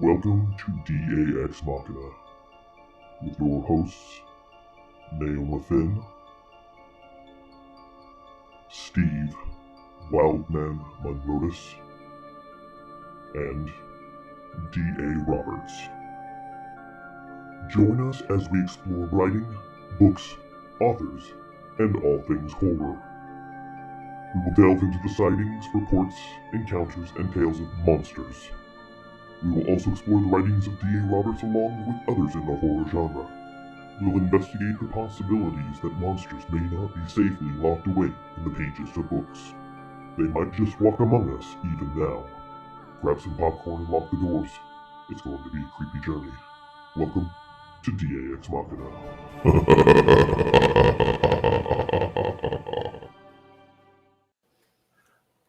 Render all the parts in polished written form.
Welcome to DAX Machina with your hosts, Naomi Finn, Steve Wildman Monrotis, and D.A. Roberts. Join us as we explore writing, books, authors, and all things horror. We will delve into the sightings, reports, encounters, and tales of monsters. We will also explore the writings of D.A. Roberts along with others in the horror genre. We will investigate the possibilities that monsters may not be safely locked away in the pages of books. They might just walk among us even now. Grab some popcorn and lock the doors. It's going to be a creepy journey. Welcome to DAX Machina.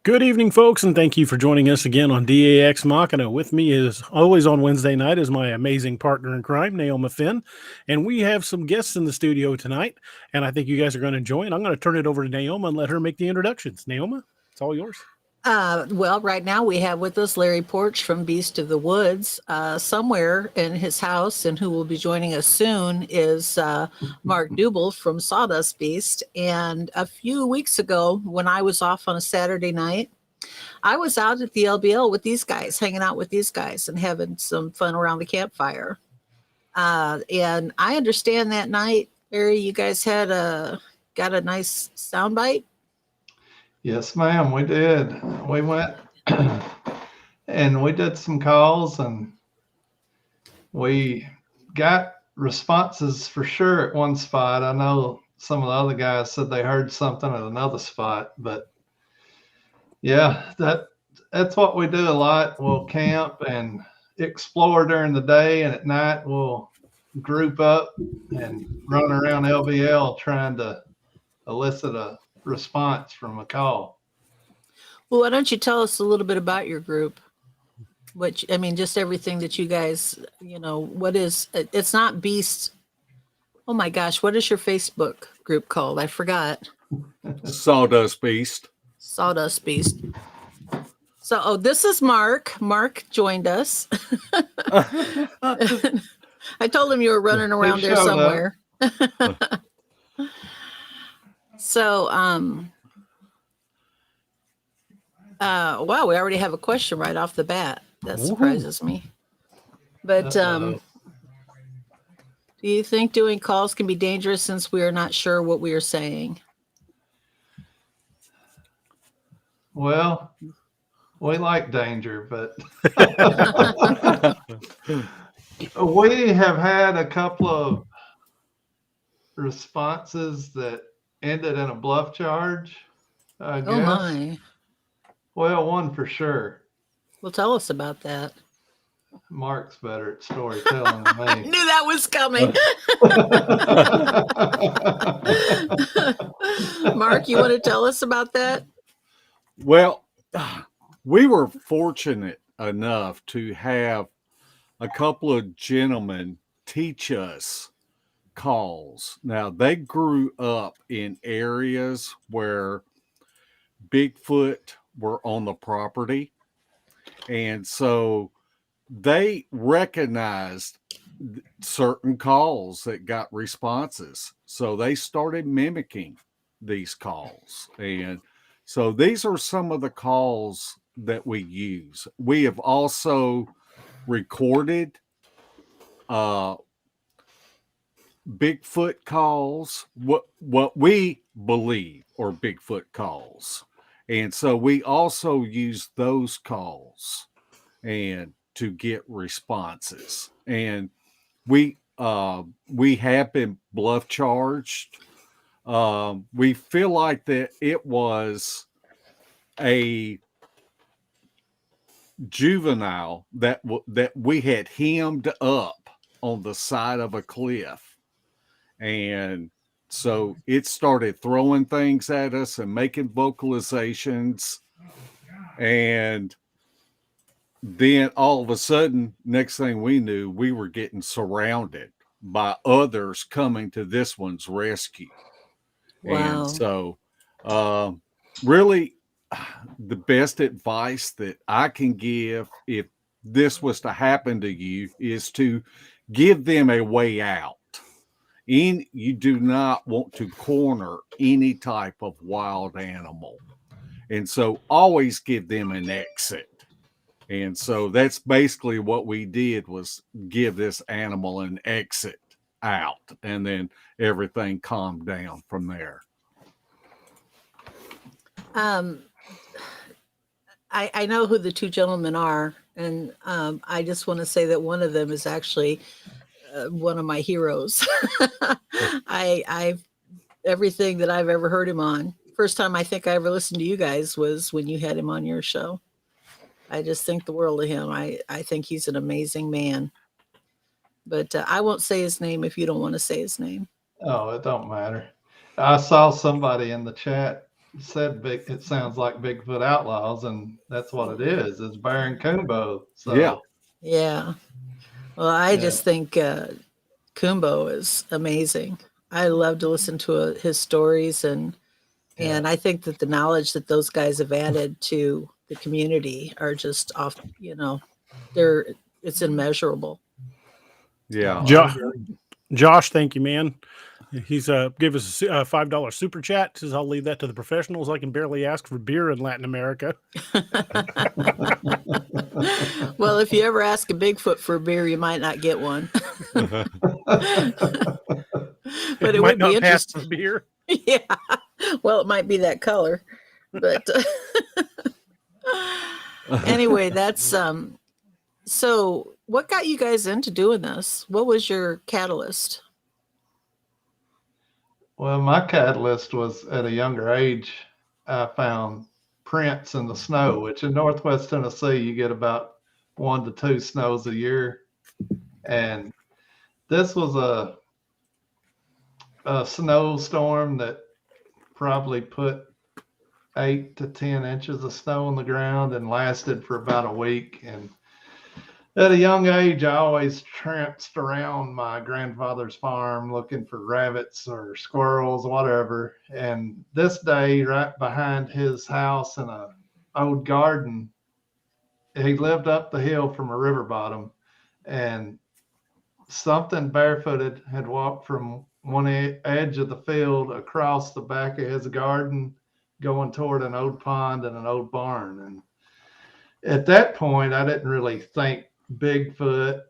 Good evening, folks, and thank you for joining us again on DAX Machina. With me, as always on Wednesday night, is my amazing partner in crime, Naomi Finn. And we have some guests in the studio tonight, and I think you guys are going to enjoy it. I'm going to turn it over to Naomi and let her make the introductions. Naomi, it's all yours. Well, right now we have with us Larry Porch from Beast of the Woods. Somewhere in his house, and who will be joining us soon, is Mark Newbill from Sawdust Beast. And a few weeks ago, when I was off on a Saturday night, I was out at the LBL with these guys, hanging out with these guys and having some fun around the campfire. And I understand that night, Larry, you guys had got a nice soundbite. Yes, ma'am, we did. We went and we did some calls, and we got responses for sure at one spot. I know some of the other guys said they heard something at another spot, but yeah, that's what we do a lot. We'll camp and explore during the day, and at night we'll group up and run around LBL trying to elicit a response from a call. Well, why don't you tell us a little bit about your group? Which, I mean, just everything that you guys, what is, it's not Beast. Oh my gosh, what is your Facebook group called? I forgot. Sawdust Beast. Sawdust Beast. So, this is Mark. Mark joined us. I told him you were running around there somewhere. So, wow, we already have a question right off the bat. That surprises me. But do you think doing calls can be dangerous since we are not sure what we are saying? Well, we like danger, but we have had a couple of responses that ended in a bluff charge, I guess. Oh my. Well, one for sure. Well, tell us about that. Mark's better at storytelling than me. I knew that was coming. Mark, you want to tell us about that? Well, we were fortunate enough to have a couple of gentlemen teach us calls. Now, they grew up in areas where Bigfoot were on the property, and so they recognized certain calls that got responses. So they started mimicking these calls. And so these are some of the calls that we use. We have also recorded Bigfoot calls, what we believe are Bigfoot calls. And so we also use those calls and to get responses. And we have been bluff charged. We feel like that it was a juvenile that we had hemmed up on the side of a cliff, and so it started throwing things at us and making vocalizations, and then all of a sudden, next thing we knew, we were getting surrounded by others coming to this one's rescue. Wow. And so really the best advice that I can give, if this was to happen to you is to give them a way out. You do not want to corner any type of wild animal. And so always give them an exit. And so that's basically what we did, was give this animal an exit out, and then everything calmed down from there. I know who the two gentlemen are, and I just want to say that one of them is actually one of my heroes. I've everything that I've ever heard him on. First time I think I ever listened to you guys was when you had him on your show. I just think the world of him. I think he's an amazing man. But I won't say his name if you don't want to say his name. Oh, it don't matter. I saw somebody in the chat said it sounds like Bigfoot Outlaws, and that's what it is. It's Baron Kumbo. So yeah. Well, I just think Kumbo is amazing. I love to listen to his stories, and I think that the knowledge that those guys have added to the community are just off. It's immeasurable. Yeah. Josh, thank you, man. He's give us a $5 super chat. Says I'll leave that to the professionals. I can barely ask for beer in Latin America. Well, if you ever ask a Bigfoot for a beer, you might not get one. But it might would not be pass interesting. the beer. Yeah. Well, it might be that color, but anyway, that's so what got you guys into doing this? What was your catalyst? Well, my catalyst was at a younger age. I found prints in the snow, which in Northwest Tennessee, you get about 1 to 2 snows a year. And this was a snowstorm that probably put 8 to 10 inches of snow on the ground and lasted for about a week. And at a young age, I always tramped around my grandfather's farm looking for rabbits or squirrels, whatever. And this day, right behind his house in an old garden, he lived up the hill from a river bottom, and something barefooted had walked from one edge of the field across the back of his garden, going toward an old pond and an old barn. And at that point, I didn't really think Bigfoot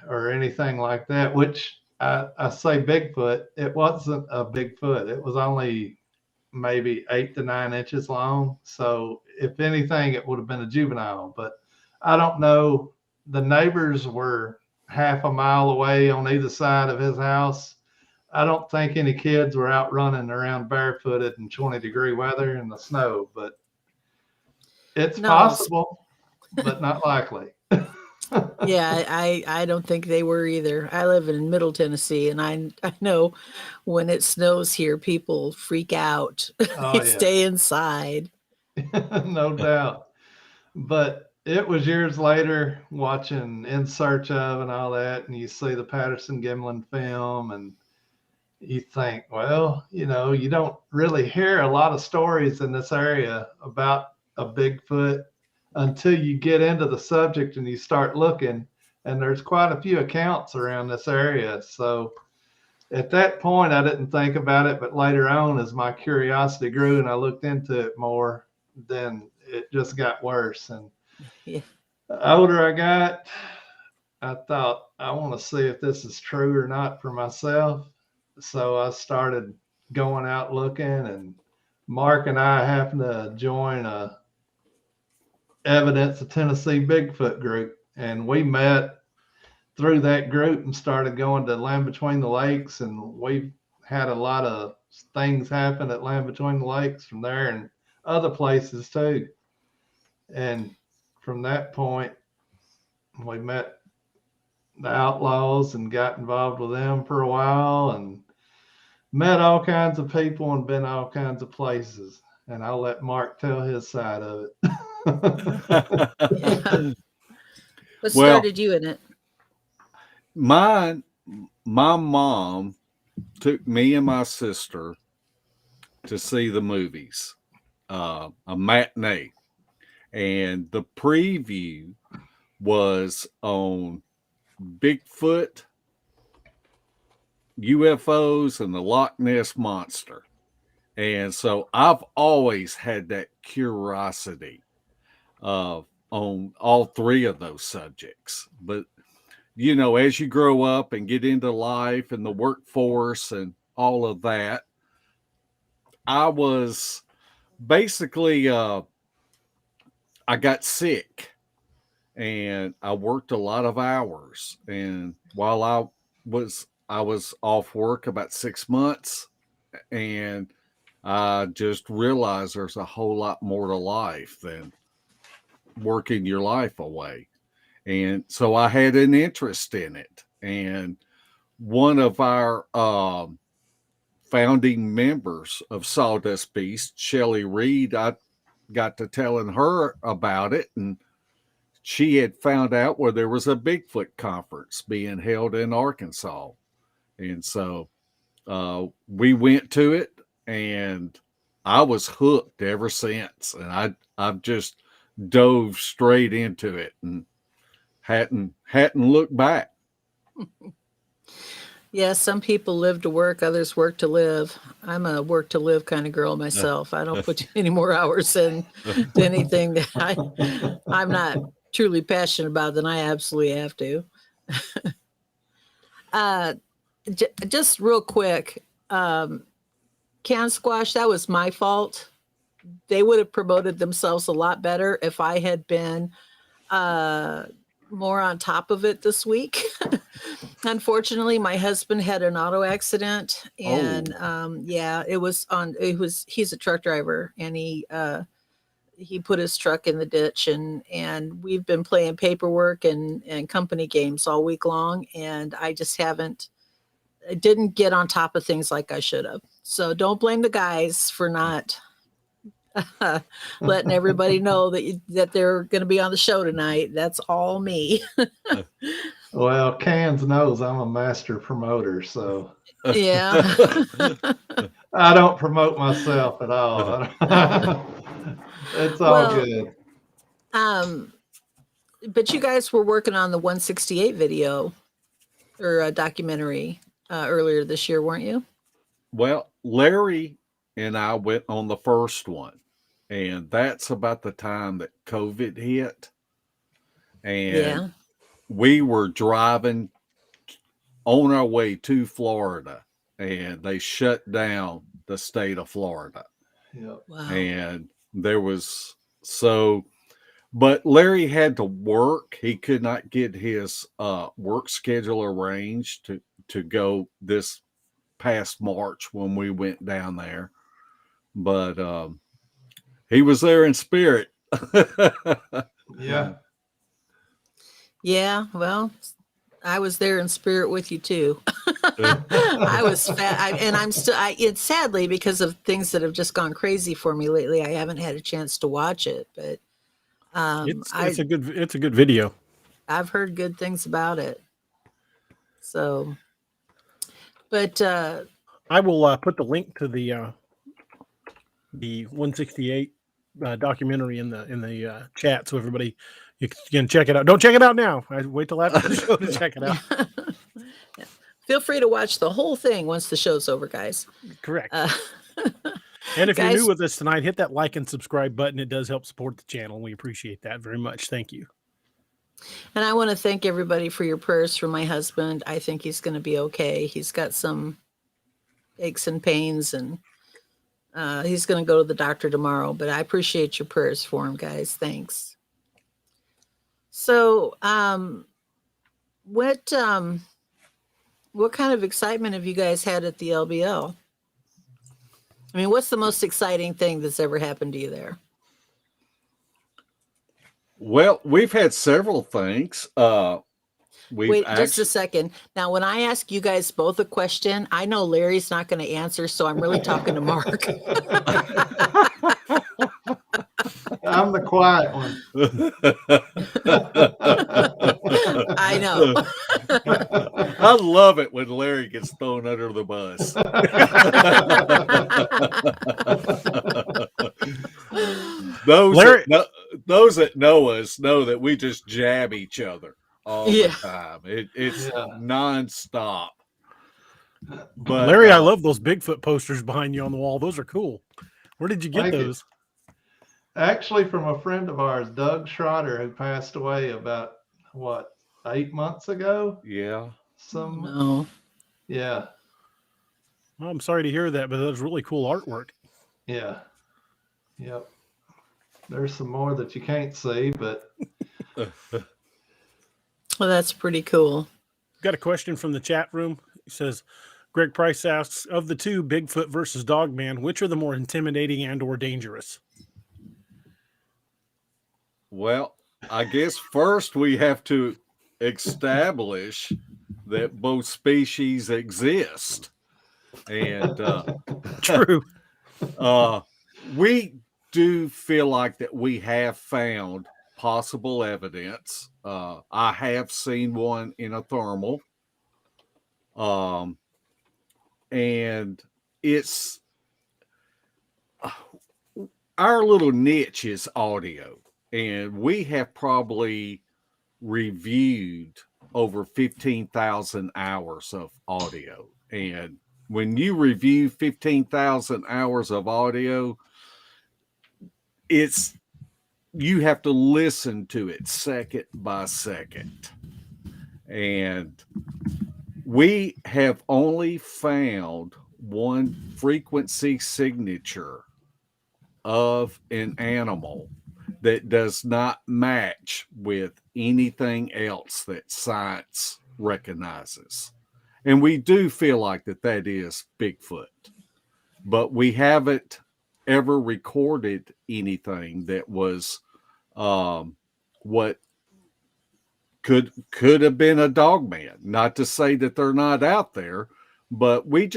or anything like that, which I say Bigfoot, it wasn't a Bigfoot. It was only maybe 8 to 9 inches long. So if anything, it would have been a juvenile, but I don't know. The neighbors were half a mile away on either side of his house. I don't think any kids were out running around barefooted in 20-degree weather in the snow, but it's possible, but not likely. Yeah, I don't think they were either. I live in Middle Tennessee, and I know when it snows here, people freak out. Oh, They stay inside. No doubt. But it was years later watching In Search of and all that, and you see the Patterson-Gimlin film, and you think, well, you don't really hear a lot of stories in this area about a Bigfoot until you get into the subject and you start looking, and there's quite a few accounts around this area. So at that point, I didn't think about it, but later on, as my curiosity grew and I looked into it more, then it just got worse. And the older I got, I thought, I want to see if this is true or not for myself. So I started going out looking, and Mark and I happened to join a Evidence of Tennessee Bigfoot group, and we met through that group and started going to Land Between the Lakes, and we've had a lot of things happen at Land Between the Lakes from there and other places too. And from that point, we met the Outlaws and got involved with them for a while, and met all kinds of people and been all kinds of places. And I'll let Mark tell his side of it. What started you in it? My mom took me and my sister to see the movies, a matinee, and the preview was on Bigfoot, UFOs, and the Loch Ness Monster. And so I've always had that curiosity on all three of those subjects. But, you know, as you grow up and get into life and the workforce and all of that, I was basically, I got sick and I worked a lot of hours. And while I was off work about 6 months, and I just realized there's a whole lot more to life than working your life away. And so I had an interest in it. And one of our founding members of Sawdust Beast, Shelly Reed, I got to telling her about it, and she had found out where there was a Bigfoot conference being held in Arkansas. And so we went to it, and I was hooked ever since. And I've just dove straight into it and hadn't looked back. Yeah, some people live to work, others work to live. I'm a work to live kind of girl myself. I don't put any more hours in to anything that I'm not truly passionate about than I absolutely have to. Just real quick, Can Squash, that was my fault. They would have promoted themselves a lot better if I had been more on top of it this week. Unfortunately, my husband had an auto accident, and he's a truck driver, and he put his truck in the ditch, and we've been playing paperwork and company games all week long, and I didn't get on top of things like I should have. So don't blame the guys for not letting everybody know that they're going to be on the show tonight. That's all me. Well, Cans knows I'm a master promoter, so Yeah. I don't promote myself at all. It's all good. But you guys were working on the 168 video or a documentary earlier this year, weren't you? Well, Larry and I went on the first one, and that's about the time that COVID hit. And we were driving on our way to Florida, and they shut down the state of Florida. Yep. Wow. And but Larry had to work. He could not get his work schedule arranged to go this past March when we went down there. But he was there in spirit. Yeah. Yeah, well, I was there in spirit with you too. I was fat, and I'm still. It's sadly because of things that have just gone crazy for me lately. I haven't had a chance to watch it, but it's a good video. I've heard good things about it. So, but I will put the link to the 168 documentary in the chat, so everybody you can check it out. Don't check it out now. I wait till after the show to check it out. Yeah. Feel free to watch the whole thing once the show's over, guys. Correct. And if you're new with us tonight, hit that like and subscribe button. It does help support the channel. We appreciate that very much. Thank you. And I want to thank everybody for your prayers for my husband. I think he's going to be okay. He's got some aches and pains, and he's going to go to the doctor tomorrow. But I appreciate your prayers for him, guys. Thanks. So, what kind of excitement have you guys had at the LBL? I mean, what's the most exciting thing that's ever happened to you there? Well, we've had several things. Wait just a second. Now, when I ask you guys both a question, I know Larry's not going to answer, so I'm really talking to Mark. I'm the quiet one. I know. I love it when Larry gets thrown under the bus. those that know us know that we just jab each other all the time. It's nonstop. But Larry, I love those Bigfoot posters behind you on the wall. Those are cool. Where did you get Thank you. those? Actually, from a friend of ours, Doug Schroeder, who passed away about 8 months ago. Yeah. No. Yeah. Well, I'm sorry to hear that, but that was really cool artwork. Yeah. Yep. There's some more that you can't see, but Well, that's pretty cool. Got a question from the chat room. He says, Greg Price asks, of the two, Bigfoot versus Dogman, which are the more intimidating and or dangerous? Well, I guess first we have to establish that both species exist. And True. we do feel like that we have found possible evidence. I have seen one in a thermal. And it's our little niche is audio, and we have probably reviewed over 15,000 hours of audio. And when you review 15,000 hours of audio, you have to listen to it second by second. And we have only found one frequency signature of an animal that does not match with anything else that science recognizes. And we do feel like that is Bigfoot, but we haven't ever recorded anything that was what could have been a dogman. Not to say that they're not out there, but we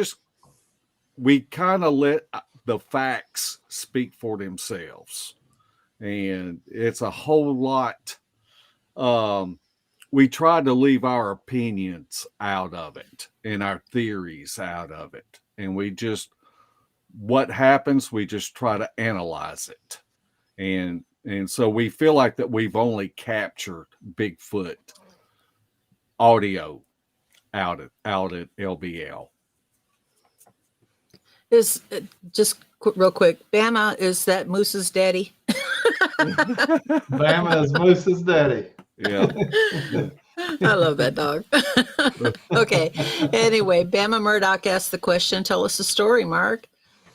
kind of let the facts speak for themselves. And it's a whole lot. We try to leave our opinions out of it and our theories out of it. And what happens, we just try to analyze it. And so we feel like that we've only captured Bigfoot audio out at LBL. Is just real quick, Bama, is that Moose's daddy? Bama is Moose's daddy. Yeah. I love that dog. Okay. Anyway, Bama Murdoch asked the question. Tell us a story, Mark.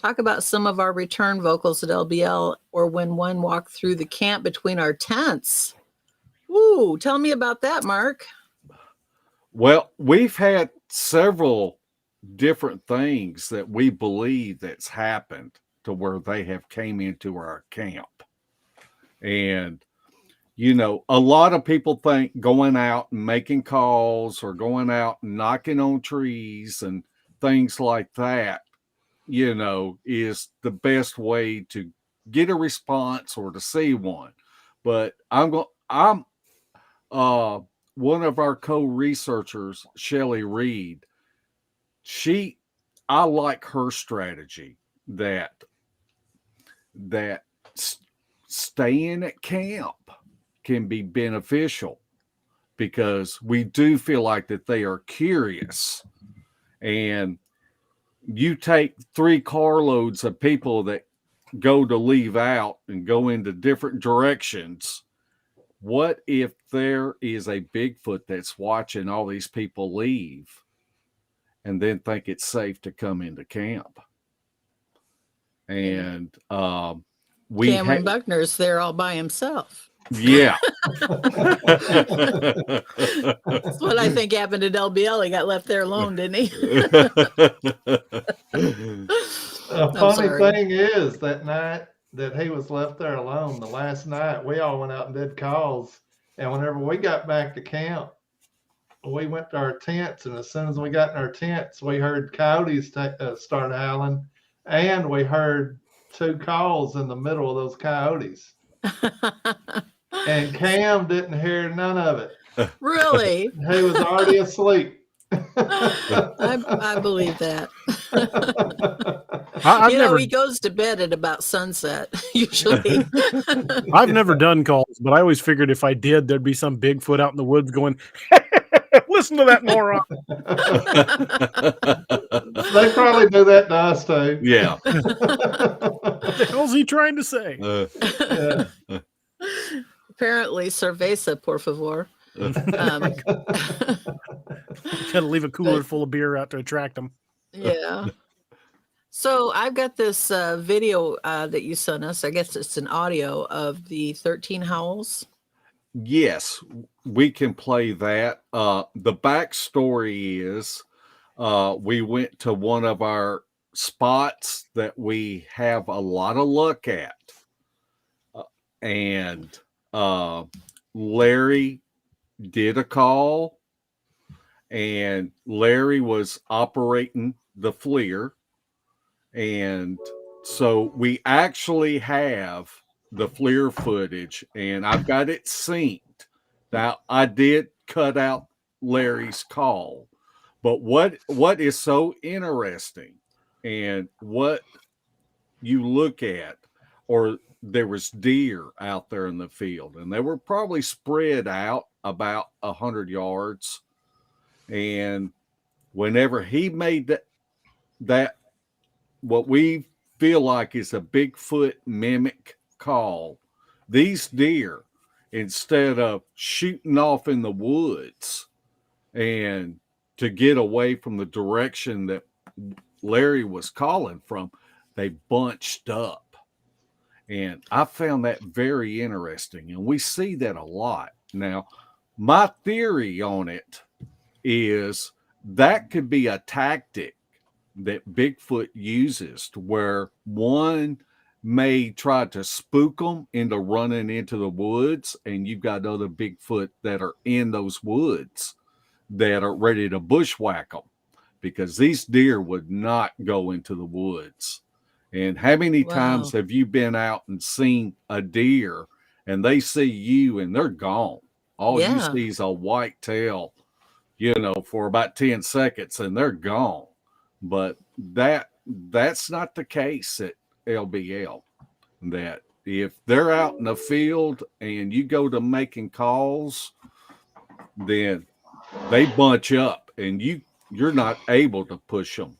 Talk about some of our return vocals at LBL or when one walked through the camp between our tents. Ooh, tell me about that, Mark. Well, we've had several different things that we believe that's happened to where they have came into our camp. And, a lot of people think going out and making calls or going out and knocking on trees and things like that, is the best way to get a response or to see one. But I'm one of our co-researchers, Shelley Reed. I like her strategy that staying at camp can be beneficial because we do feel like that they are curious. And you take 3 carloads of people that go to leave out and go into different directions. What if there is a Bigfoot that's watching all these people leave and then think it's safe to come into camp? And Cameron Buckner's there all by himself. Yeah. That's what I think happened at LBL. He got left there alone, didn't he? The funny thing is that night that he was left there alone, the last night, we all went out and did calls. And whenever we got back to camp, we went to our tents. And as soon as we got in our tents, we heard coyotes start howling. And we heard 2 calls in the middle of those coyotes. And Cam didn't hear none of it. Really? He was already asleep. I believe that. I've never, he goes to bed at about sunset, usually. I've never done calls, but I always figured if I did, there'd be some Bigfoot out in the woods going, "Listen to that moron." They probably do that to us too. Yeah. What the hell's he trying to say? Yeah. Apparently, cerveza, por favor. Gotta leave a cooler full of beer out to attract them. Yeah. So I've got this video that you sent us. I guess it's an audio of the 13 howls. Yes, we can play that. The backstory is we went to one of our spots that we have a lot of luck at. And Larry did a call, and Larry was operating the FLIR. And so we actually have the FLIR footage, and I've got it synced. Now, I did cut out Larry's call, but what is so interesting and what you look at, or there was deer out there in the field, and they were probably spread out about 100 yards. And whenever he made that what we feel like is a Bigfoot mimic call, these deer, instead of shooting off in the woods and to get away from the direction that Larry was calling from, they bunched up. And I found that very interesting. And we see that a lot. Now, my theory on it is that could be a tactic that Bigfoot uses, to where one may try to spook them into running into the woods, and you've got other Bigfoot that are in those woods that are ready to bushwhack them, because these deer would not go into the woods. And how many times have you been out and seen a deer and they see you and they're gone? All you see is a white tail, for about 10 seconds, and they're gone. But that's not the case at LBL. That if they're out in the field and you go to making calls, then they bunch up and you're not able to push them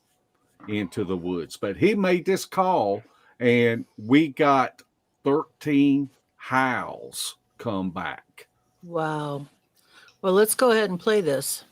into the woods. But he made this call, and we got 13 howls come back. Wow. Well, let's go ahead and play this.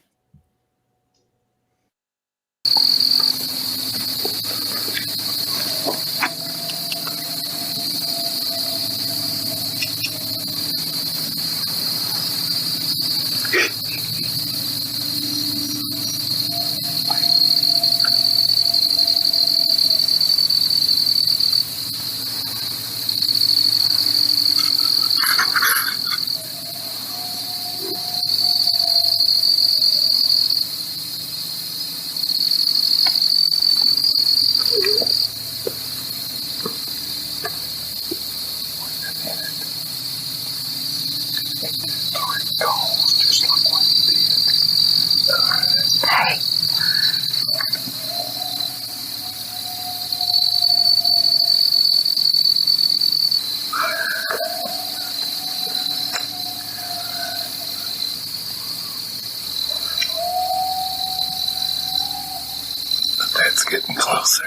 That's getting closer.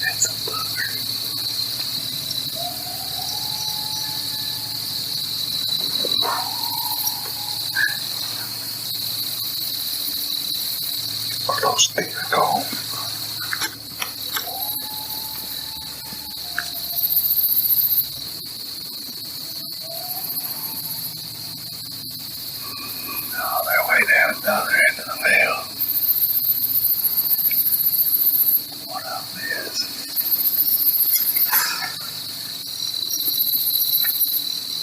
That's a bugger. Are those deer gone? Down at the other end of the field. One of them is.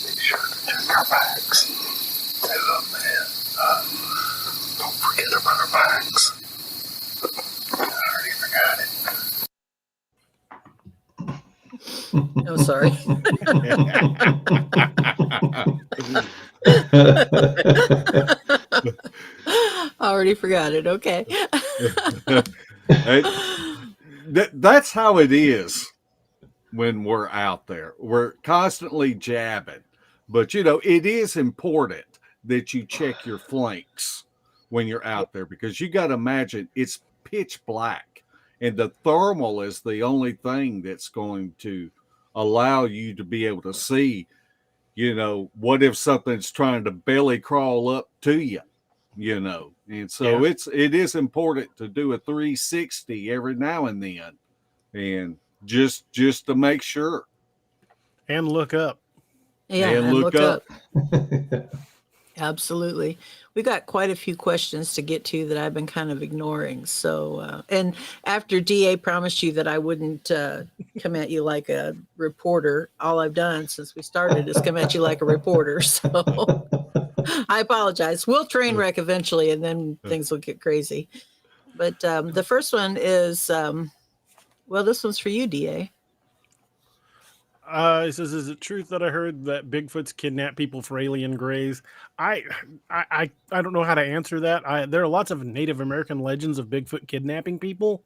Be sure to check our bags. Two of them is. Don't forget about our bags. I already forgot it. Oh, sorry. Already forgot it. Okay. That's how it is when we're out there. We're constantly jabbing. But, it is important that you check your flanks when you're out there, because you got to imagine it's pitch black, and the thermal is the only thing that's going to allow you to be able to see, what if something's trying to belly crawl up to you, and so it is important to do a 360 every now and then, and just to make sure And look up. Yeah, and and look up. Absolutely. We got quite a few questions to get to that I've been kind of ignoring. So, and after DA promised you that I wouldn't come at you like a reporter, all I've done since we started is come at you like a reporter. So I apologize. We'll train wreck eventually, and then things will get crazy. But the first one is, well, this one's for you, DA. It says, "Is it truth that I heard that Bigfoots kidnap people for alien grays?" I don't know how to answer that. There are lots of Native American legends of Bigfoot kidnapping people,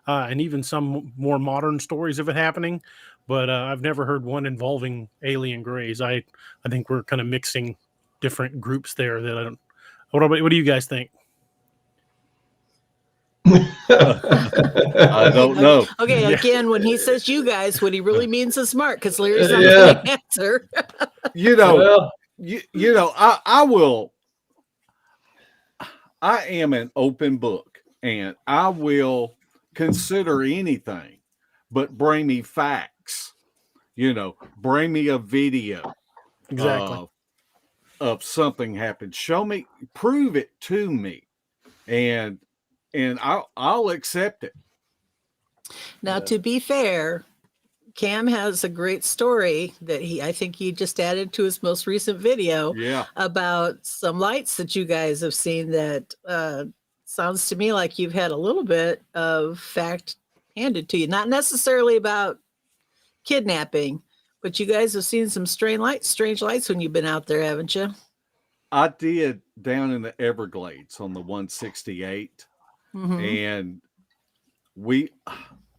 and even some more modern stories of it happening. But I've never heard one involving alien grays. I think we're kind of mixing different groups there. That I don't. What do you guys think? I don't know. Okay, again, when he says you guys, what he really means is Mark, because Larry's not Yeah. going to answer. Well, I am an open book, and I will consider anything, but bring me facts, bring me a video Exactly. of something happened. Show me, prove it to me, and I'll accept it. Now, to be fair, Cam has a great story that I think he just added to his most recent video about some lights that you guys have seen that sounds to me like you've had a little bit of fact handed to you. Not necessarily about kidnapping, but you guys have seen some strange lights when you've been out there, haven't you? I did down in the Everglades on the 168. And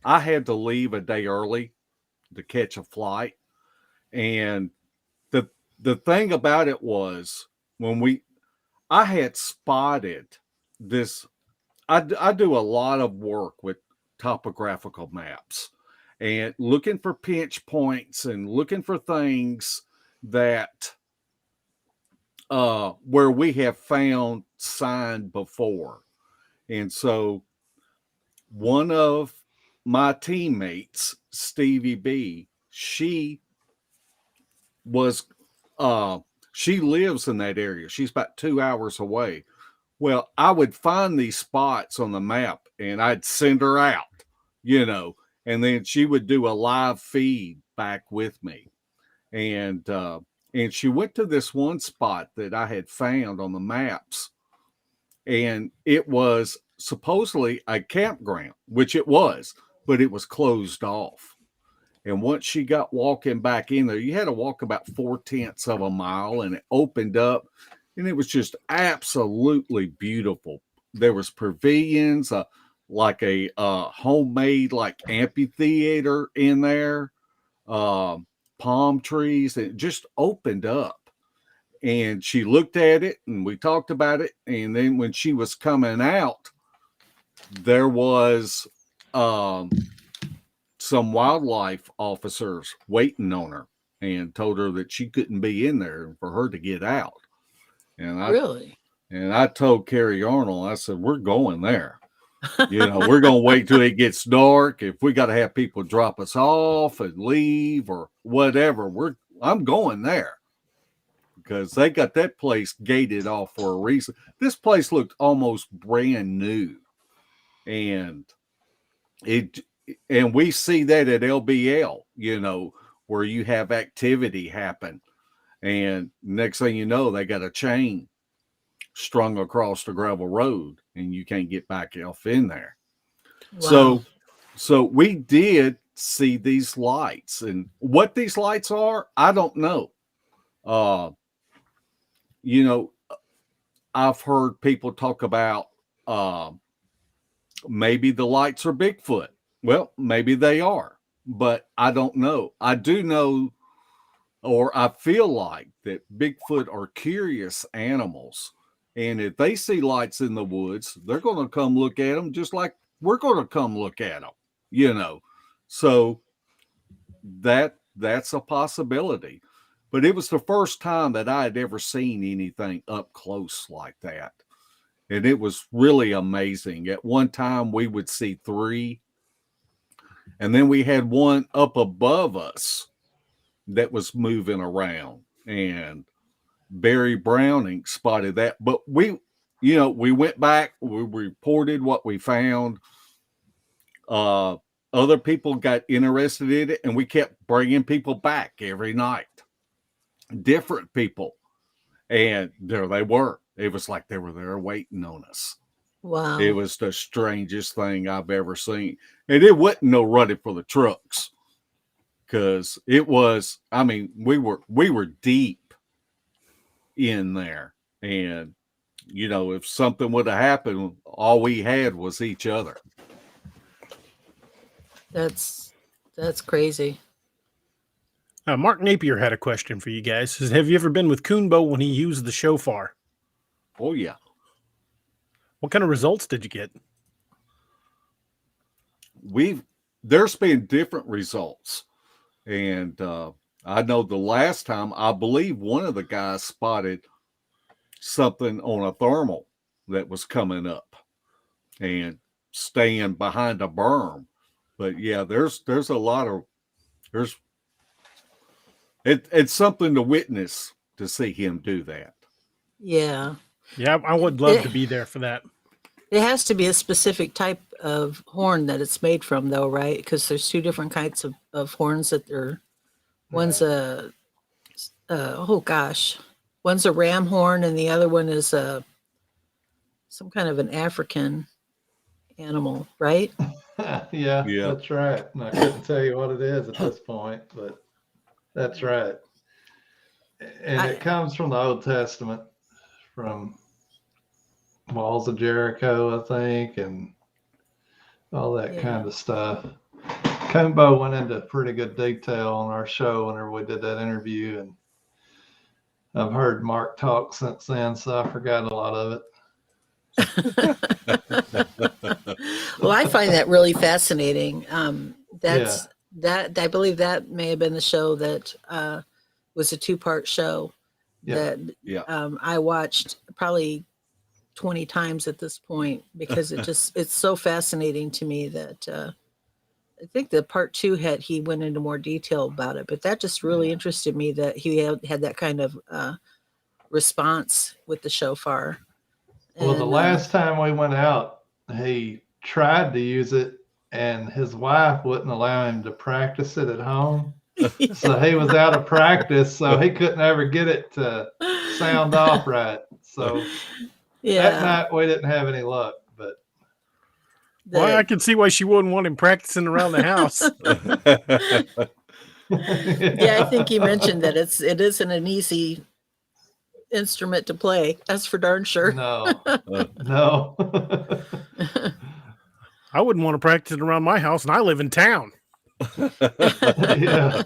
I had to leave a day early to catch a flight. And the thing about it was I had spotted this. I do a lot of work with topographical maps and looking for pinch points and looking for things that where we have found sign before. And so one of my teammates, Stevie B, she lives in that area. She's about 2 hours away. Well, I would find these spots on the map and I'd send her out, and then she would do a live feed back with me. And she went to this one spot that I had found on the maps, and it was supposedly a campground, which it was, but it was closed off. And once she got walking back in there, you had to walk about 4/10 of a mile, and it opened up, and it was just absolutely beautiful. There was pavilions, like a homemade like amphitheater in there, palm trees. It just opened up. And she looked at it and we talked about it. And then when she was coming out, there was some wildlife officers waiting on her and told her that she couldn't be in there for her to get out. And I told Carrie Arnold, I said, we're going there. We're going to wait till it gets dark. If we got to have people drop us off and leave or whatever, I'm going there. Because they got that place gated off for a reason. This place looked almost brand new. And we see that at LBL, where you have activity happen. And next thing you know, they got a chain strung across the gravel road and you can't get back off in there. Wow. So we did see these lights. And what these lights are, I don't know. You know, I've heard people talk about maybe the lights are Bigfoot. Well, maybe they are, but I don't know. I do know, or I feel like that Bigfoot are curious animals. And if they see lights in the woods, they're going to come look at them just like we're going to come look at them, you know. So that's a possibility. But it was the first time that I had ever seen anything up close like that. And it was really amazing. At one time, we would see 3. And then we had one up above us that was moving around. And Barry Browning spotted that. But we went back, we reported what we found. Other people got interested in it, and we kept bringing people back every night. Different people. And there they were. It was like they were there waiting on us. Wow. It was the strangest thing I've ever seen. And it wasn't no running for the trucks. Because it was, I mean, we were deep in there. And, you know, if something would have happened, all we had was each other. That's crazy. Mark Napier had a question for you guys. Says, have you ever been with Coonbo when he used the shofar? Oh, yeah. What kind of results did you get? There's been different results. And I know the last time, I believe one of the guys spotted something on a thermal that was coming up and staying behind a berm. But yeah, there's a lot of, it's something to witness to see him do that. Yeah. Yeah, I would love to be there for that. It has to be a specific type of horn that it's made from, though, right? Because there's 2 different kinds of horns that they're. One's one's a ram horn, and the other one is some kind of an African animal, right? Yeah, Yeah. that's right. And I couldn't tell you what it is at this point, but that's right. And it comes from the Old Testament, from Walls of Jericho, I think, and all that kind of stuff. Coonbo went into pretty good detail on our show whenever we did that interview, and I've heard Mark talk since then, so I forgot a lot of it. Well, I find that really fascinating. That I believe that may have been the show that was a 2-part show that I watched probably 20 times at this point, because it's so fascinating to me that I think the part 2 he went into more detail about it, but that just really interested me that he had that kind of response with the shofar. Well, the last time we went out, he tried to use it, and his wife wouldn't allow him to practice it at home. Yeah. So he was out of practice, so he couldn't ever get it to sound off right. So that night we didn't have any luck, but Well, I can see why she wouldn't want him practicing around the house. Yeah, I think he mentioned that it isn't an easy instrument to play. That's for darn sure. No. No. I wouldn't want to practice it around my house, and I live in town. Yeah.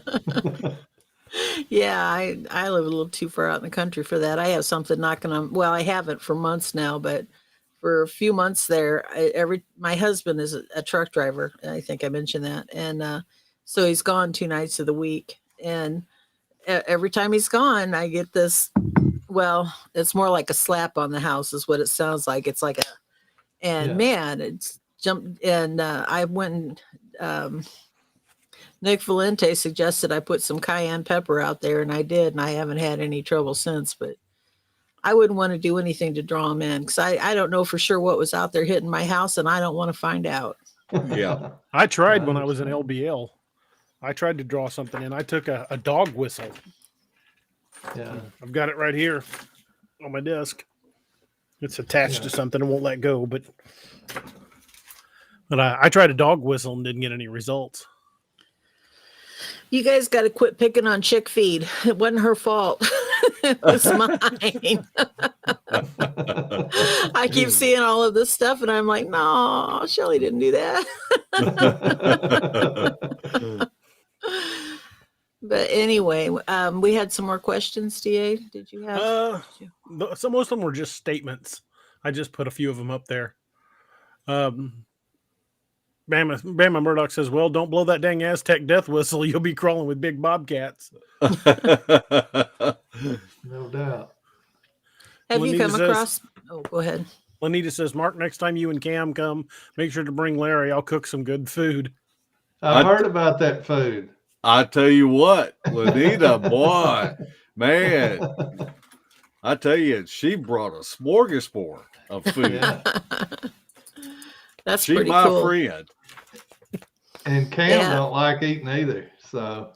Yeah, I live a little too far out in the country for that. I have something knocking on. Well, I haven't for months now, but for a few months there, my husband is a truck driver. I think I mentioned that, and so he's gone 2 nights of the week, and every time he's gone, I get this. Well, it's more like a slap on the house, is what it sounds like. It's like man, it's jumped, and I went and. Nick Valente suggested I put some cayenne pepper out there, and I did, and I haven't had any trouble since. But I wouldn't want to do anything to draw them in, because I don't know for sure what was out there hitting my house, and I don't want to find out. Yeah. I tried when I was in LBL. I tried to draw something in. I took a dog whistle. Yeah. I've got it right here on my desk. It's attached to something and won't let go, but I tried a dog whistle and didn't get any results. You guys got to quit picking on Chick Feed. It wasn't her fault. It was mine. I keep seeing all of this stuff, and I'm like, no, Shelly didn't do that. But anyway, we had some more questions. Da, did you have? So most of them were just statements. I just put a few of them up there. Bama Murdoch says, "Well, don't blow that dang Aztec death whistle. You'll be crawling with big bobcats." No doubt. Have you Lanita come says- across? Oh, go ahead. Lanita says, "Mark, next time you and Cam come, make sure to bring Larry. I'll cook some good food." I've heard about that food. I tell you what, Lanita, boy, man, I tell you, she brought a smorgasbord of food. Yeah. That's She pretty my cool. friend. And Cam Yeah. don't like eating either. So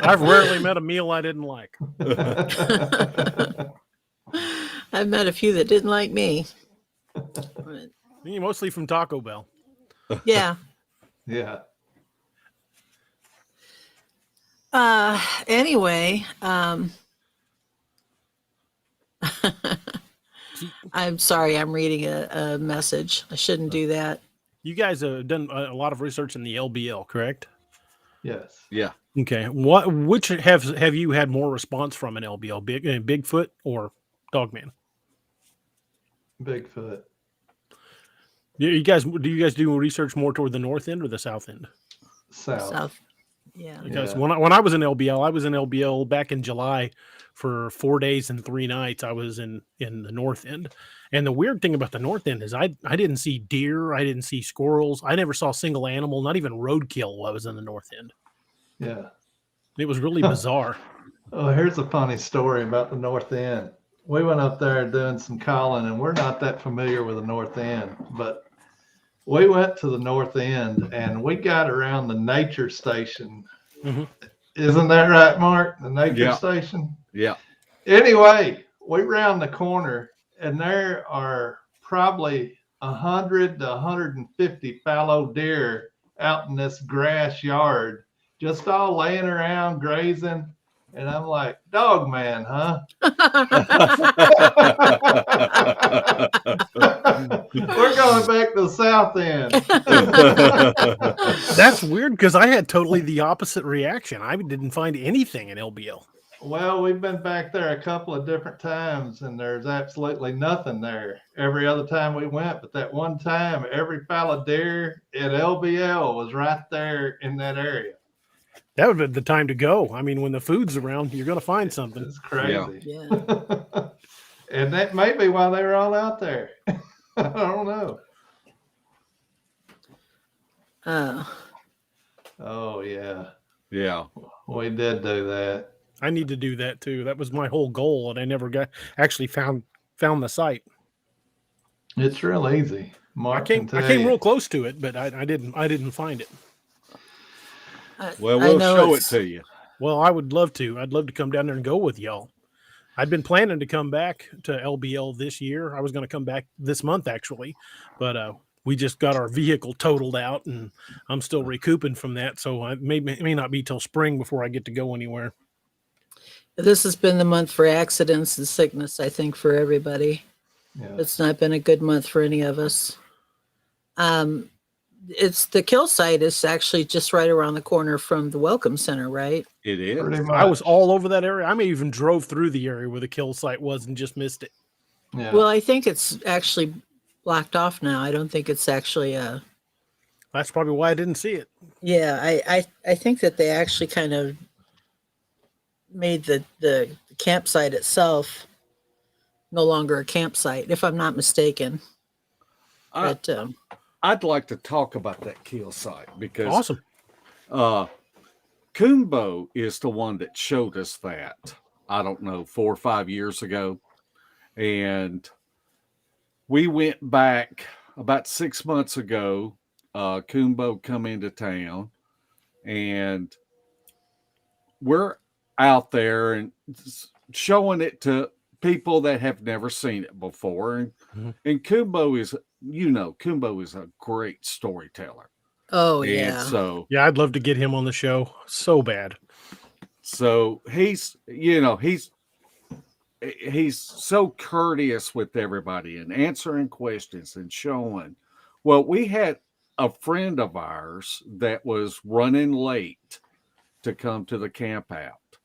I've rarely met a meal I didn't like. I've met a few that didn't like me. Mostly from Taco Bell. Yeah. yeah. Anyway, I'm sorry, I'm reading a message. I shouldn't do that. You guys have done a lot of research in the LBL, correct? Yes. Yeah. Okay. Which have you had more response from an LBL, Bigfoot or Dogman? Bigfoot. Do you guys do research more toward the north end or the south end? South. Yeah. Because Yeah. when I was in LBL, I was in LBL back in July for 4 days and 3 nights. I was in the north end, and the weird thing about the north end is I didn't see deer, I didn't see squirrels, I never saw a single animal, not even roadkill while I was in the north end. Yeah. It was really bizarre. Oh, here's a funny story about the North End. We went up there doing some calling, and we're not that familiar with the North End, but we went to the North End and we got around the nature station. Mhm. Isn't that right, Mark? The nature Yeah. station? Yeah. Anyway, we round the corner and there are probably 100 to 150 fallow deer out in this grass yard, just all laying around grazing. And I'm like, dog man, huh? We're going back to the south end. That's weird because I had totally the opposite reaction. I didn't find anything in LBL. Well, we've been back there a couple of different times and there's absolutely nothing there every other time we went. But that one time, every fallow deer at LBL was right there in that area. That would be the time to go. I mean, when the food's around, you're going to find something. It's crazy. Yeah. And that may be why they were all out there. I don't know. Oh, yeah. Yeah. We did do that. I need to do that too. That was my whole goal, and I never actually found the site. It's real easy. Mark I came can tell you. real close to it, but I didn't find it. Well, I we'll know show it it's- to you. Well, I would love to. I'd love to come down there and go with y'all. I'd been planning to come back to LBL this year. I was going to come back this month actually, but we just got our vehicle totaled out, and I'm still recouping from that. So it may not be till spring before I get to go anywhere. This has been the month for accidents and sickness, I think, for everybody. Yeah. It's not been a good month for any of us. It's the kill site is actually just right around the corner from the Welcome Center, right? It is. Pretty much. I was all over that area. I may even drove through the area where the kill site was and just missed it. Yeah. Well, I think it's actually blocked off now. I don't think it's actually That's probably why I didn't see it. yeah, I think that they actually kind of made the campsite itself no longer a campsite, if I'm not mistaken. But I'd like to talk about that kill site because Awesome. Kumbo is the one that showed us that, I don't know, 4 or 5 years ago. And we went back about 6 months ago. Kumbo come into town and we're out there and showing it to people that have never seen it before. And, Mhm. and Kumbo is, Kumbo is a great storyteller. Oh, And yeah. so Yeah, I'd love to get him on the show so bad. so he's he's so courteous with everybody and answering questions and showing. Well, we had a friend of ours that was running late to come to the camp out,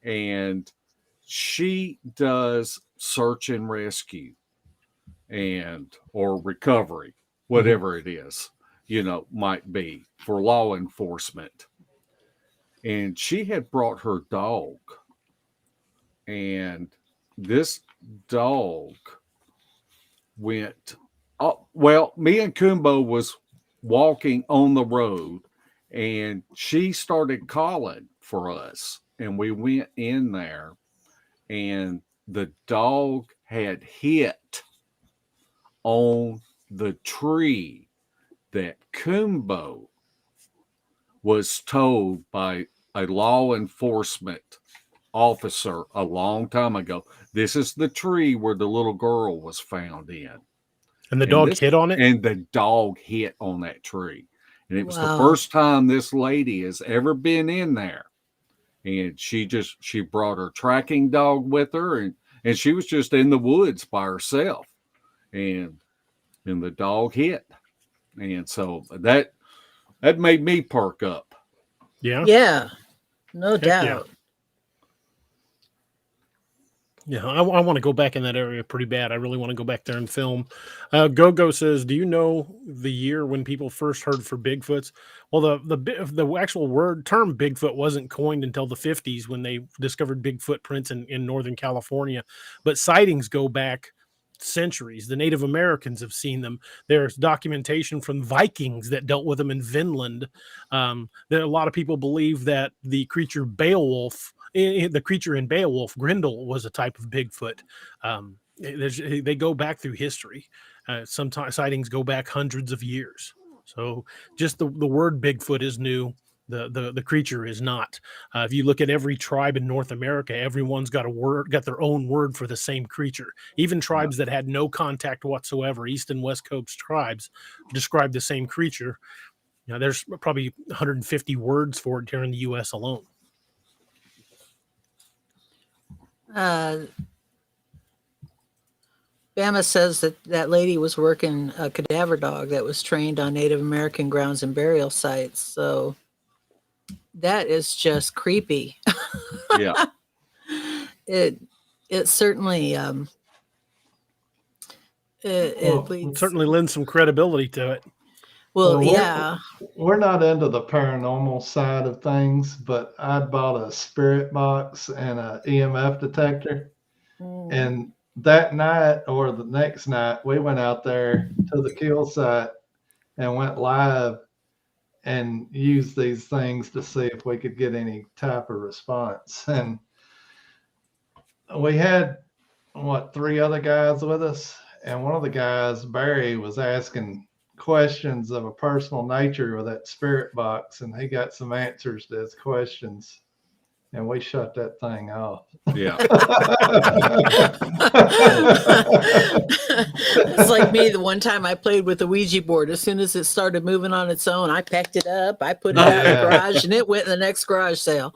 and she does search and rescue and or recovery, whatever it is, might be for law enforcement. And she had brought her dog, and this dog went well, me and Kumbo was walking on the road, and she started calling for us, and we went in there, and the dog had hit on the tree that Kumbo was told by a law enforcement officer a long time ago. This is the tree where the little girl was found in. And the dog hit on it? And the dog hit on that tree. And it was the Wow. first time this lady has ever been in there. And she brought her tracking dog with her, and she was just in the woods by herself. And the dog hit. And so that made me perk up. Yeah. Yeah. No Heck doubt. Yeah, I want to go back in that area pretty bad. I really want to go back there and film. Go says, "Do you know the year when people first heard for Bigfoots?" Well, the actual term Bigfoot wasn't coined until the 50s when they discovered big footprints in Northern California. But sightings go back centuries. The Native Americans have seen them. There's documentation from Vikings that dealt with them in Vinland. There a lot of people believe that the creature Beowulf. The creature in Beowulf, Grendel, was a type of Bigfoot. They go back through history. Sometimes sightings go back hundreds of years. So just the word Bigfoot is new. The creature is not. If you look at every tribe in North America, everyone's got their own word for the same creature. Even tribes that had no contact whatsoever, East and West Coast tribes, describe the same creature. There's probably 150 words for it here in the U.S. alone. Bama says that lady was working a cadaver dog that was trained on Native American grounds and burial sites. So that is just creepy. Yeah. It certainly it leads. Certainly lends some credibility to it. Well, yeah. We're not into the paranormal side of things, but I bought a spirit box and an EMF detector. And that night or the next night, we went out there to the kill site and went live and used these things to see if we could get any type of response. And we had, 3 other guys with us. And one of the guys, Barry, was asking questions of a personal nature with that spirit box, and he got some answers to his questions, and we shut that thing off. Yeah. It's like me the one time I played with the Ouija board. As soon as it started moving on its own, I packed it up, I put it out in the garage, and it went in the next garage sale.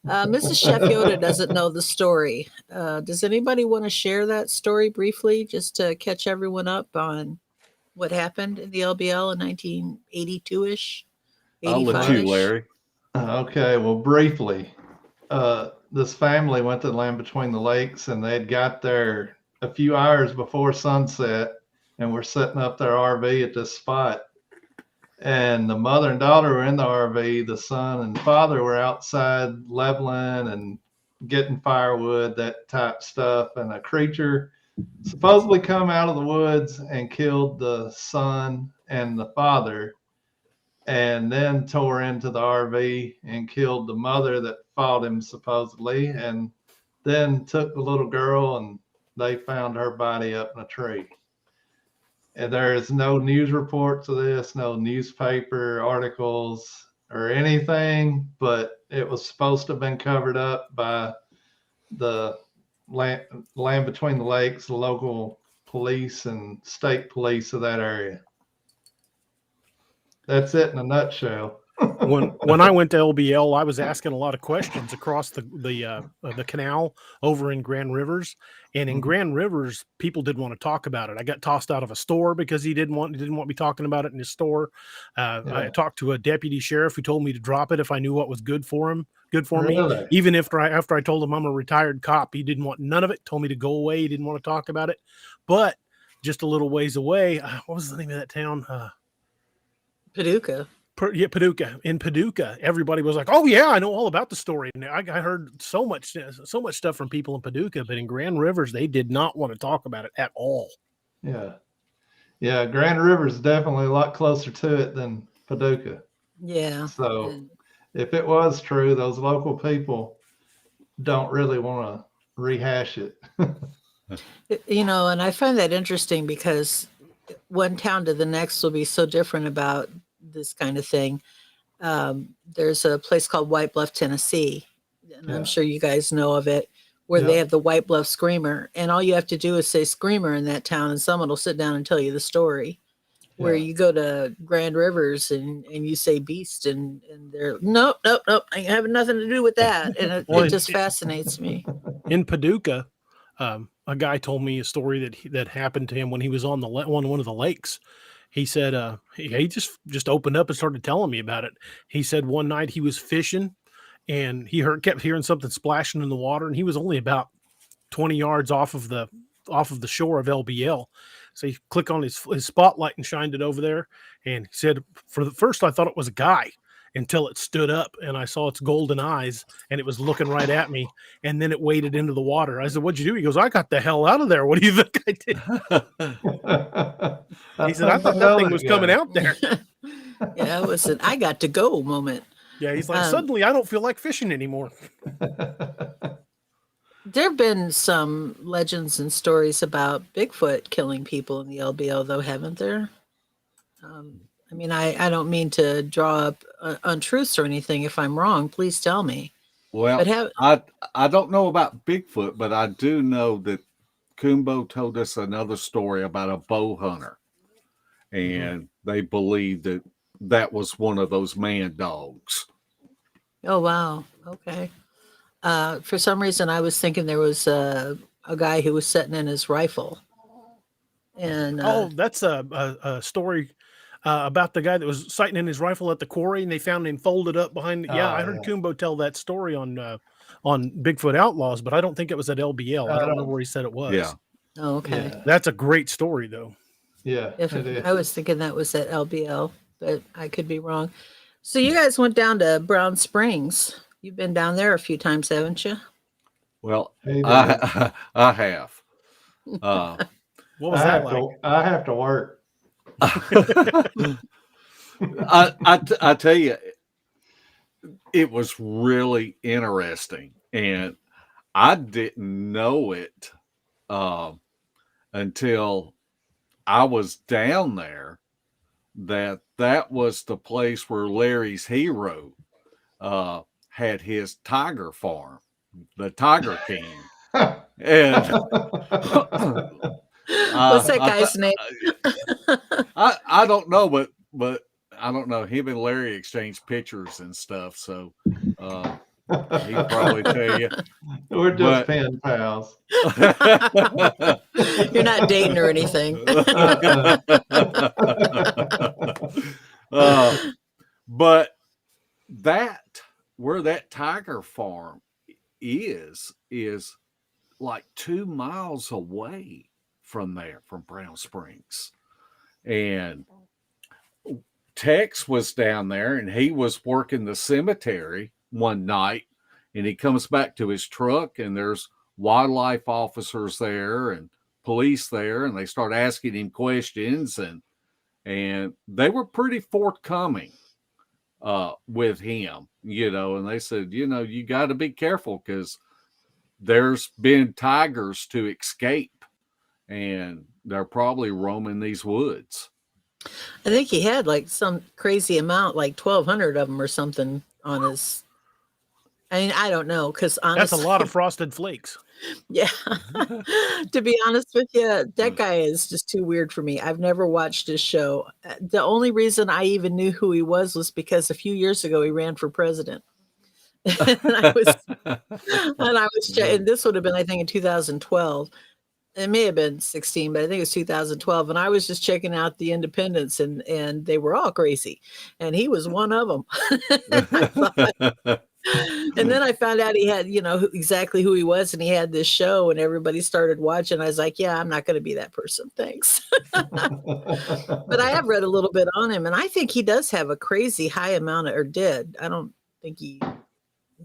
Mrs. Chef Yoda doesn't know the story. Does anybody want to share that story briefly, just to catch everyone up on what happened in the LBL in 1982-ish? I'll let you, Larry. Okay, well, briefly, this family went to the Land Between the Lakes, and they'd got there a few hours before sunset, and were setting up their RV at this spot. And the mother and daughter were in the RV. The son and father were outside leveling and getting firewood, that type stuff. And a creature supposedly come out of the woods and killed the son and the father, and then tore into the RV and killed the mother that fought him supposedly, and then took the little girl, and they found her body up in a tree. And there is no news reports of this, no newspaper articles or anything, but it was supposed to have been covered up by the land between the lakes, the local police and state police of that area. That's it in a nutshell. When I went to LBL, I was asking a lot of questions across the canal over in Grand Rivers, and in Mhm. Grand Rivers, people didn't want to talk about it. I got tossed out of a store because he didn't want me talking about it in his store. I Yeah. talked to a deputy sheriff who told me to drop it if I knew what was good for me. Really? Even after I told him I'm a retired cop, he didn't want none of it. Told me to go away. He didn't want to talk about it. But just a little ways away, what was the name of that town? Paducah. Paducah. In Paducah, everybody was like, "Oh yeah, I know all about the story." And I heard so much stuff from people in Paducah, but in Grand Rivers, they did not want to talk about it at all. Yeah. Yeah. Grand River is definitely a lot closer to it than Paducah. Yeah. So And if it was true, those local people don't really want to rehash it. and I find that interesting because one town to the next will be so different about this kind of thing. There's a place called White Bluff, Tennessee, and I'm Yeah. sure you guys know of it, where they Yeah. have the White Bluff Screamer, and all you have to do is say Screamer in that town, and someone will sit down and tell you the story. Where Yeah. you go to Grand Rivers and you say Beast, and they're nope, I ain't having nothing to do with that, and it just fascinates me. In Paducah, a guy told me a story that happened to him when he was on one of the lakes. He said he just opened up and started telling me about it. He said one night he was fishing and he kept hearing something splashing in the water, and he was only about 20 yards off of the shore of LBL. So he clicked on his spotlight and shined it over there. And he said, for the first, I thought it was a guy until it stood up and I saw its golden eyes and it was looking right at me. And then it waded into the water. I said, "What'd you do?" He goes, "I got the hell out of there. What do you think I did?" He said, "I thought that thing was coming out there." Yeah, it was an I got to go moment. Yeah, he's like, "Suddenly I don't feel like fishing anymore." There have been some legends and stories about Bigfoot killing people in the LBL, though, haven't there? I mean, I don't mean to draw up untruths or anything. If I'm wrong, please tell me. Well, But I don't know about Bigfoot, but I do know that Kumbo told us another story about a bow hunter, and they believed that was one of those man dogs. Oh, wow. Okay. For some reason, I was thinking there was a guy who was sitting in his rifle. And That's a story about the guy that was sighting in his rifle at the quarry, and they found him folded up behind. Yeah, I heard Kumbo tell that story on Bigfoot Outlaws, but I don't think it was at LBL. I don't remember where he said it was. Yeah. Oh, okay. Yeah. That's a great story, though. Yeah. I was thinking that was at LBL, but I could be wrong. So you guys went down to Brown Springs. You've been down there a few times, haven't you? Well, Hey, I have. What was that like? I have to work. I tell you, it was really interesting, and I didn't know it until I was down there. That was the place where Larry's hero had his tiger farm, the Tiger King, and What's that guy's name? I don't know, but I don't know. Him and Larry exchanged pictures and stuff, so he'd probably tell you. We're just pen pals. You're not dating or anything. But where that tiger farm is like 2 miles away from there, from Brown Springs. And Tex was down there and he was working the cemetery one night, and he comes back to his truck and there's wildlife officers there and police there, and they start asking him questions, and they were pretty forthcoming with him, and they said, you got to be careful because there's been tigers to escape and they're probably roaming these woods. I think he had like some crazy amount, like 1,200 of them or something on his I mean, I don't know, because That's a honestly, lot of frosted flakes. yeah. To be honest with you, that guy is just too weird for me. I've never watched his show. The only reason I even knew who he was because a few years ago he ran for president. and I was and this would have been, I think, in 2012. It may have been 16, but I think it was 2012. And I was just checking out the independents, and they were all crazy. And he was one of them. And then I found out he had, exactly who he was, and he had this show, and everybody started watching. I was like, yeah, I'm not going to be that person. Thanks. But I have read a little bit on him, and I think he does have a crazy high amount or did. I don't think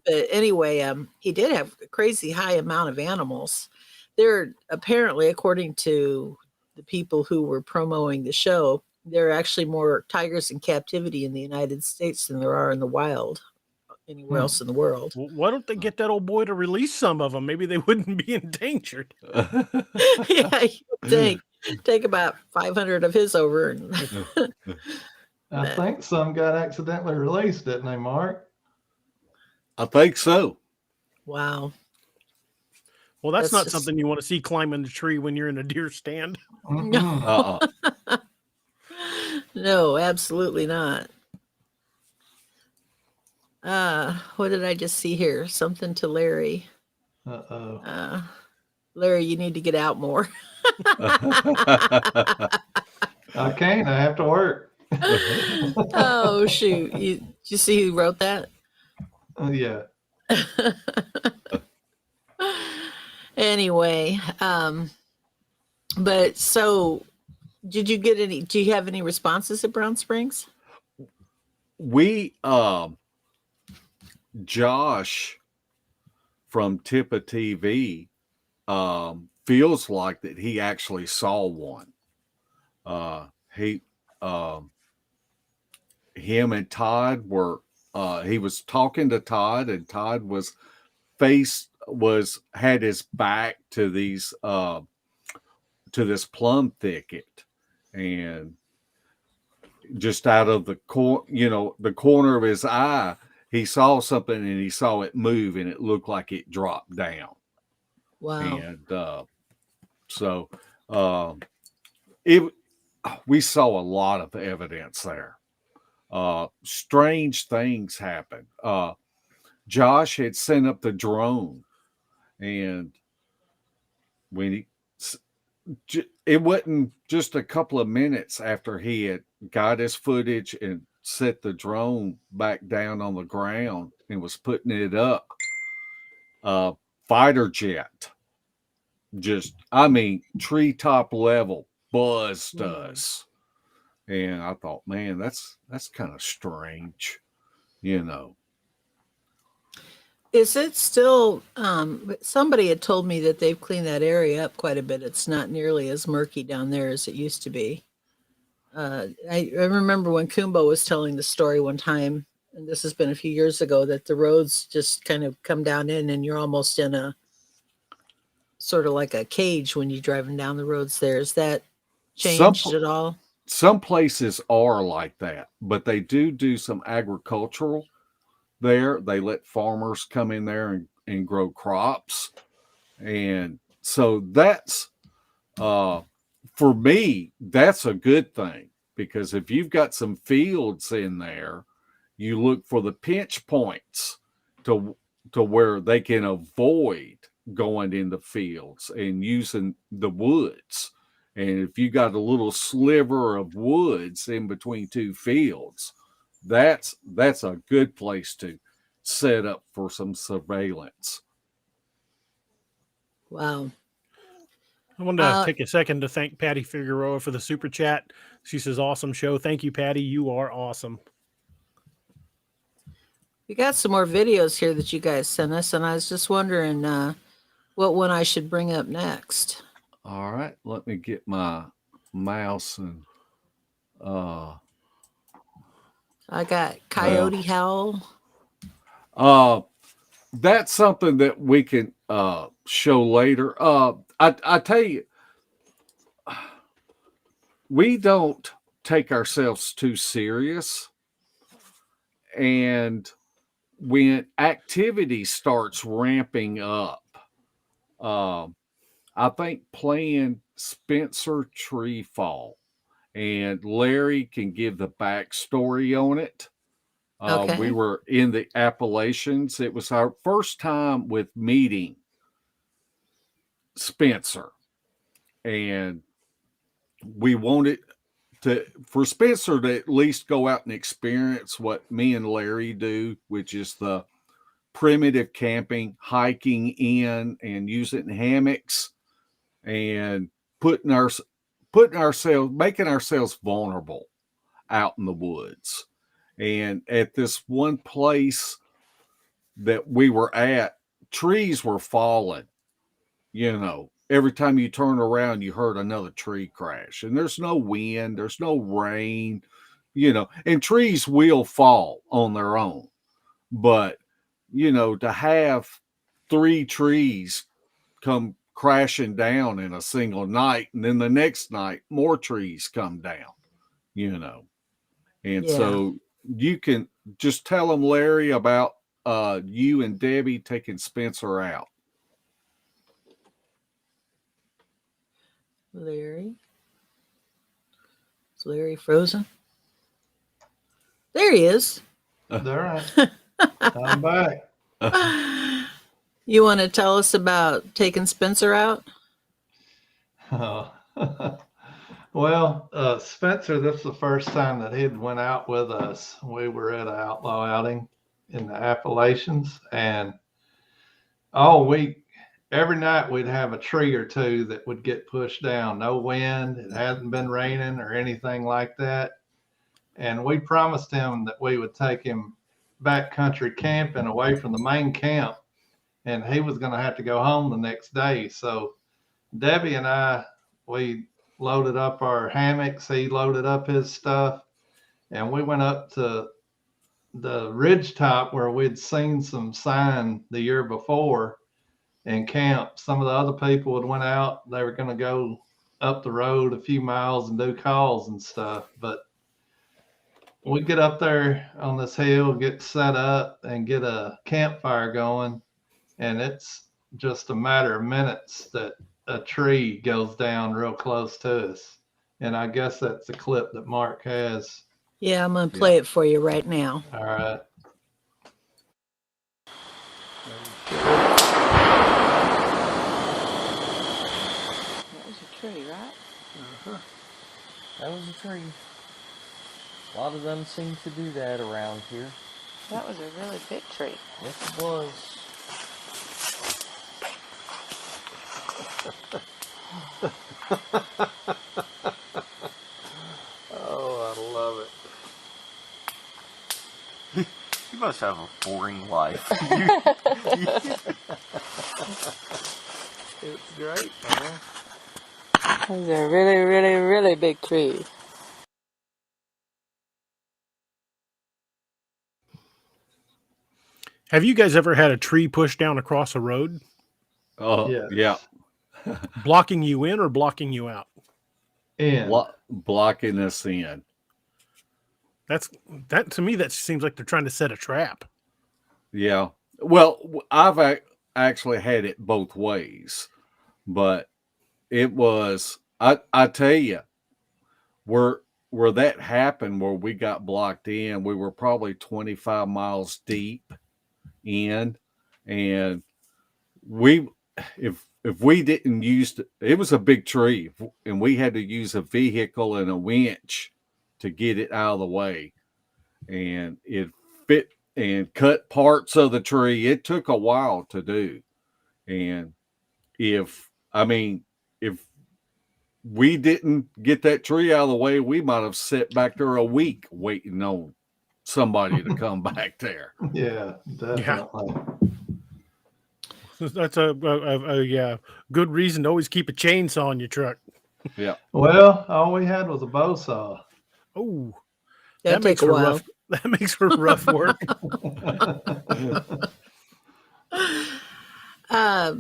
but anyway, he did have a crazy high amount of animals. There apparently, according to the people who were promoting the show, there are actually more tigers in captivity in the United States than there are in the wild anywhere else in the world. Well, why don't they get that old boy to release some of them? Maybe they wouldn't be endangered. Yeah, you would take about 500 of his over. And I think some got accidentally released, didn't they, Mark? I think so. Wow. Well, that's not something you want to see climbing the tree when you're in a deer stand. No. No, absolutely not. What did I just see here? Something to Larry. Larry, you need to get out more. I can't. I have to work. Oh, shoot. Did you see who wrote that? Yeah. Anyway, but so do you have any responses at Brown Springs? We, Josh from Tippa TV, feels like that he actually saw one. Him and Todd were, he was talking to Todd, and Todd had his back to these, to this plum thicket, and just out of the corner of his eye, he saw something, and he saw it move, and it looked like it dropped down. Wow. And we saw a lot of evidence there. Strange things happened. Josh had sent up the drone, and when it wasn't just a couple of minutes after he had got his footage and set the drone back down on the ground and was putting it up, fighter jet, treetop level, buzzed us. And I thought, man, that's kind of strange, Is it still, somebody had told me that they've cleaned that area up quite a bit. It's not nearly as murky down there as it used to be. I remember when Kumbo was telling the story one time, and this has been a few years ago, that the roads just kind of come down in, and you're almost in a sort of like a cage when you're driving down the roads there. Is that changed at all? Some places are like that, but they do some agricultural there. They let farmers come in there and grow crops. And so that's, for me, that's a good thing, because if you've got some fields in there, you look for the pinch points to where they can avoid going in the fields and using the woods. And if you got a little sliver of woods in between two fields, that's a good place to set up for some surveillance. Wow. I wanted to take a second to thank Patty Figueroa for the super chat. She says, awesome show. Thank you, Patty. You are awesome. We got some more videos here that you guys sent us, and I was just wondering what one I should bring up next. All right, let me get my mouse and I got coyote howl. That's something that we can show later. I tell you, we don't take ourselves too serious, and when activity starts ramping up, I think playing Spencer Tree Fall, and Larry can give the backstory on it. Okay. We were in the Appalachians. It was our first time with meeting Spencer, and we wanted for Spencer to at least go out and experience what me and Larry do, which is the primitive camping, hiking in and using hammocks and making ourselves vulnerable out in the woods. And at this one place that we were at, trees were falling. Every time you turn around, you heard another tree crash. And there's no wind, there's no rain, and trees will fall on their own. But, to have 3 trees come crashing down in a single night, and then the next night, more trees come down, And Yeah. so you can just tell them, Larry, about you and Debbie taking Spencer out. Larry. Is Larry frozen? There he is. All right. I'm back. You want to tell us about taking Spencer out? Well, Spencer, this is the first time that he'd went out with us. We were at an outlaw outing in the Appalachians, and all week, every night we'd have a tree or two that would get pushed down. No wind, it hadn't been raining or anything like that. And we promised him that we would take him backcountry camping away from the main camp, and he was going to have to go home the next day. So Debbie and I, we loaded up our hammocks, he loaded up his stuff, and we went up to the ridge top where we'd seen some sign the year before and camped. Some of the other people had went out, they were going to go up the road a few miles and do calls and stuff, but we get up there on this hill, get set up and get a campfire going, and it's just a matter of minutes that a tree goes down real close to us. And I guess that's the clip that Mark has. Yeah, I'm going to play it for you right now. All right. That was a tree, right? Uh-huh. That was a tree. A lot of them seem to do that around here. That was a really big tree. Yes, it was. Oh, I love it. You must have a boring life. It's great, man. That was a really, really, really big tree. Have you guys ever had a tree pushed down across a road, Oh, Yes. yeah. blocking you in or blocking you out? And Blocking us in. That to me, that seems like they're trying to set a trap. Yeah. Well, I've actually had it both ways, but it was, I tell you, where that happened, where we got blocked in, we were probably 25 miles deep in, and if we didn't use it was a big tree, and we had to use a vehicle and a winch to get it out of the way, and it fit and cut parts of the tree. It took a while to do, and if we didn't get that tree out of the way, we might have sat back there a week waiting on somebody to come back there. yeah, definitely. That's a good reason to always keep a chainsaw in your truck. Yeah. Well, all we had was a bow saw. Oh, That'd take a for while. rough. That makes for rough work. I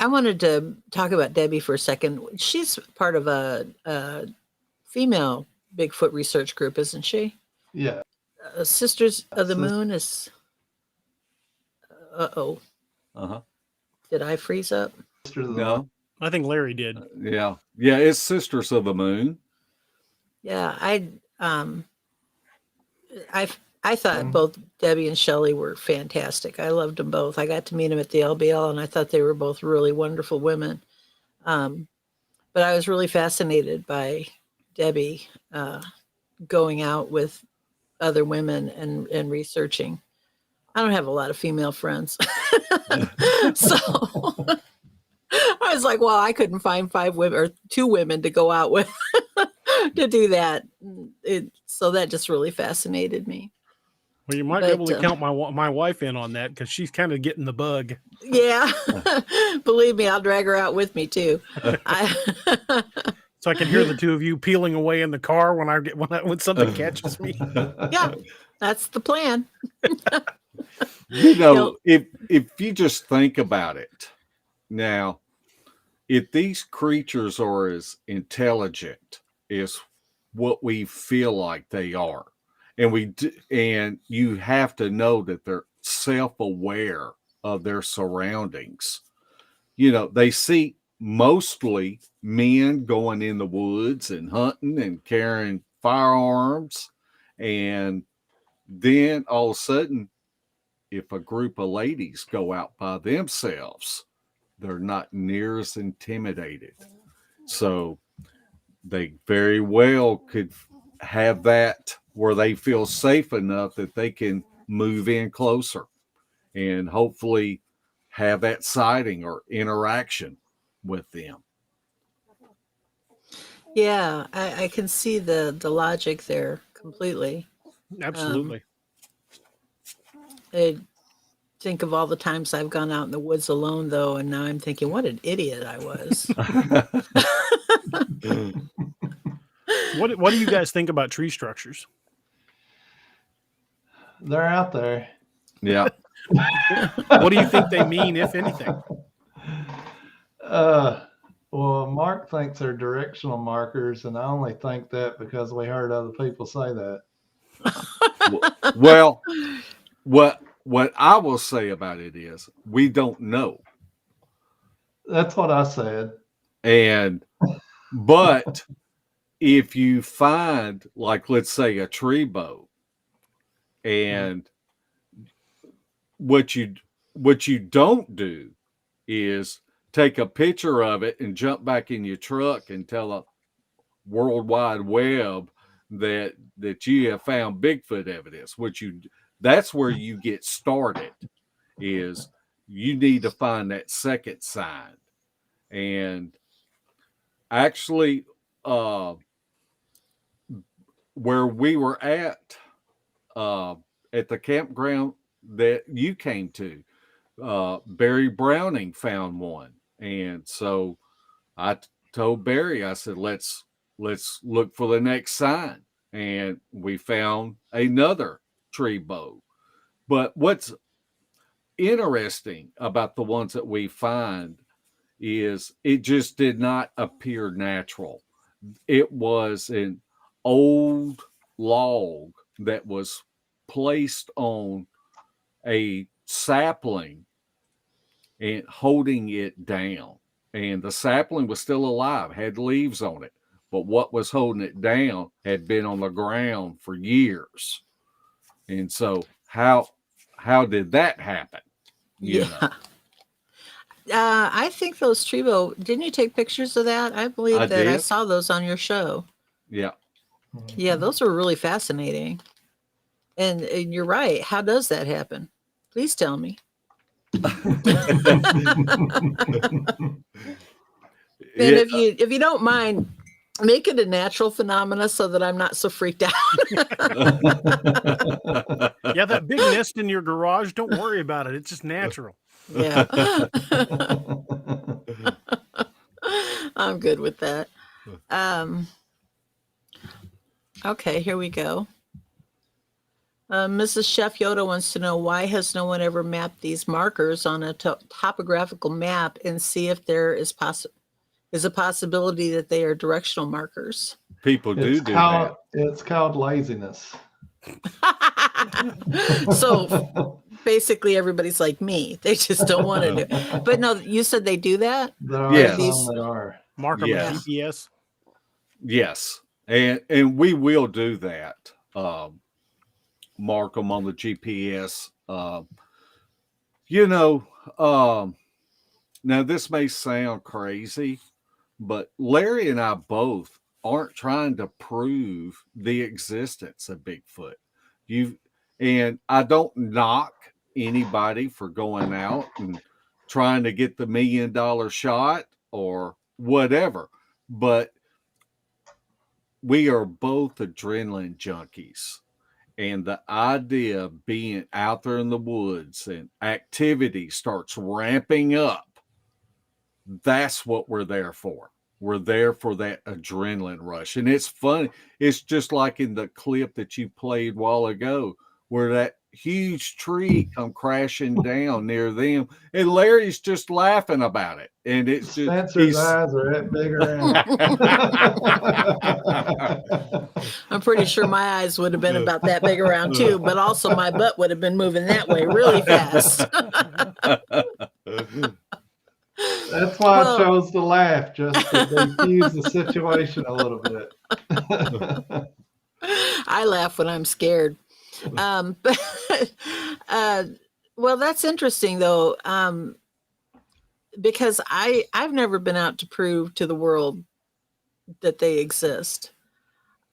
wanted to talk about Debbie for a second. She's part of a female Bigfoot research group, isn't she? Yeah. Sisters of the Moon is. Uh-oh. Uh-huh. Did I freeze up? Sisters of the No. I think Larry did. Yeah. Yeah, it's Sisters of the Moon. Yeah, I thought both Debbie and Shelley were fantastic. I loved them both. I got to meet them at the LBL, and I thought they were both really wonderful women. But I was really fascinated by Debbie going out with other women and researching. I don't have a lot of female friends. So I was like, well, I couldn't find 5 women or 2 women to go out with to do that. So that just really fascinated me. Well, you might be able to count my wife in on that because she's kind of getting the bug. Yeah. Believe me, I'll drag her out with me too. So I can hear the 2 of you peeling away in the car when something catches me. Yeah, that's the plan. You know, if you just think about it now, if these creatures are as intelligent as what we feel like they are, and you have to know that they're self-aware of their surroundings. You know, they see mostly men going in the woods and hunting and carrying firearms, and then all of a sudden, if a group of ladies go out by themselves, they're not near as intimidated. So they very well could have that where they feel safe enough that they can move in closer and hopefully have that sighting or interaction with them. Yeah, I can see the logic there completely. Absolutely. I think of all the times I've gone out in the woods alone, though, and now I'm thinking, what an idiot I was. What do you guys think about tree structures? They're out there. Yeah. What do you think they mean, if anything? Well, Mark thinks they're directional markers, and I only think that because we heard other people say that. Well, what I will say about it is we don't know. That's what I said. But if you find, like, let's say a tree bow, and what you don't do is take a picture of it and jump back in your truck and tell a World Wide Web that you have found Bigfoot evidence. That's where you get started, is you need to find that second sign. And actually, where we were at the campground that you came to, Barry Browning found one. And so I told Barry, I said, let's look for the next sign. And we found another tree bow. But what's interesting about the ones that we find is it just did not appear natural. It was an old log that was placed on a sapling and holding it down. And the sapling was still alive, had leaves on it. But what was holding it down had been on the ground for years. And so how did that happen? You know? I think those tree bow, didn't you take pictures of that? I believe I saw those on your show. Yeah. Yeah, those were really fascinating. And you're right. How does that happen? Please tell me. And if you don't mind, make it a natural phenomena so that I'm not so freaked out. Yeah, that big nest in your garage, don't worry about it. It's just natural. Yeah. I'm good with that. Okay, here we go. Mrs. Chef Yoda wants to know, why has no one ever mapped these markers on a topographical map and see if there is a possibility that they are directional markers? People do that. It's called laziness. So basically, everybody's like me. They just don't want to do it. But no, you said they do that? There are Yes. some that are. Mark them Yes. with GPS. Yes, and we will do that. Mark them on the GPS. You know, now this may sound crazy, but Larry and I both aren't trying to prove the existence of Bigfoot. And I don't knock anybody for going out and trying to get the $1 million shot or whatever, but we are both adrenaline junkies. And the idea of being out there in the woods and activity starts ramping up, that's what we're there for. We're there for that adrenaline rush. And it's funny. It's just like in the clip that you played a while ago, where that huge tree come crashing down near them. And Larry's just laughing about it. And it's just Spencer's eyes are that big around. I'm pretty sure my eyes would have been about that big around too, but also my butt would have been moving that way really fast. That's why I chose to laugh, just to defuse the situation a little bit. I laugh when I'm scared. Well, that's interesting though, because I've never been out to prove to the world that they exist.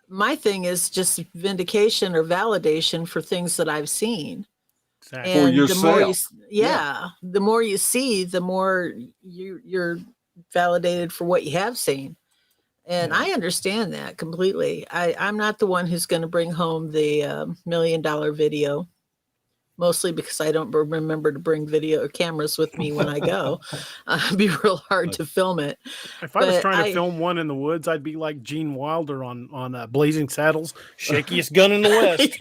My thing is just vindication or validation for things that I've seen. Exactly. For And yourself. the more the more you see, the more you're validated for what you have seen. And I understand that completely. I'm not the one who's going to bring home the $1 million video, mostly because I don't remember to bring video or cameras with me when I go. It'd be real hard to film it. If I was But trying to film one in the woods, I'd be like Gene Wilder on Blazing Saddles, shakiest gun in the West.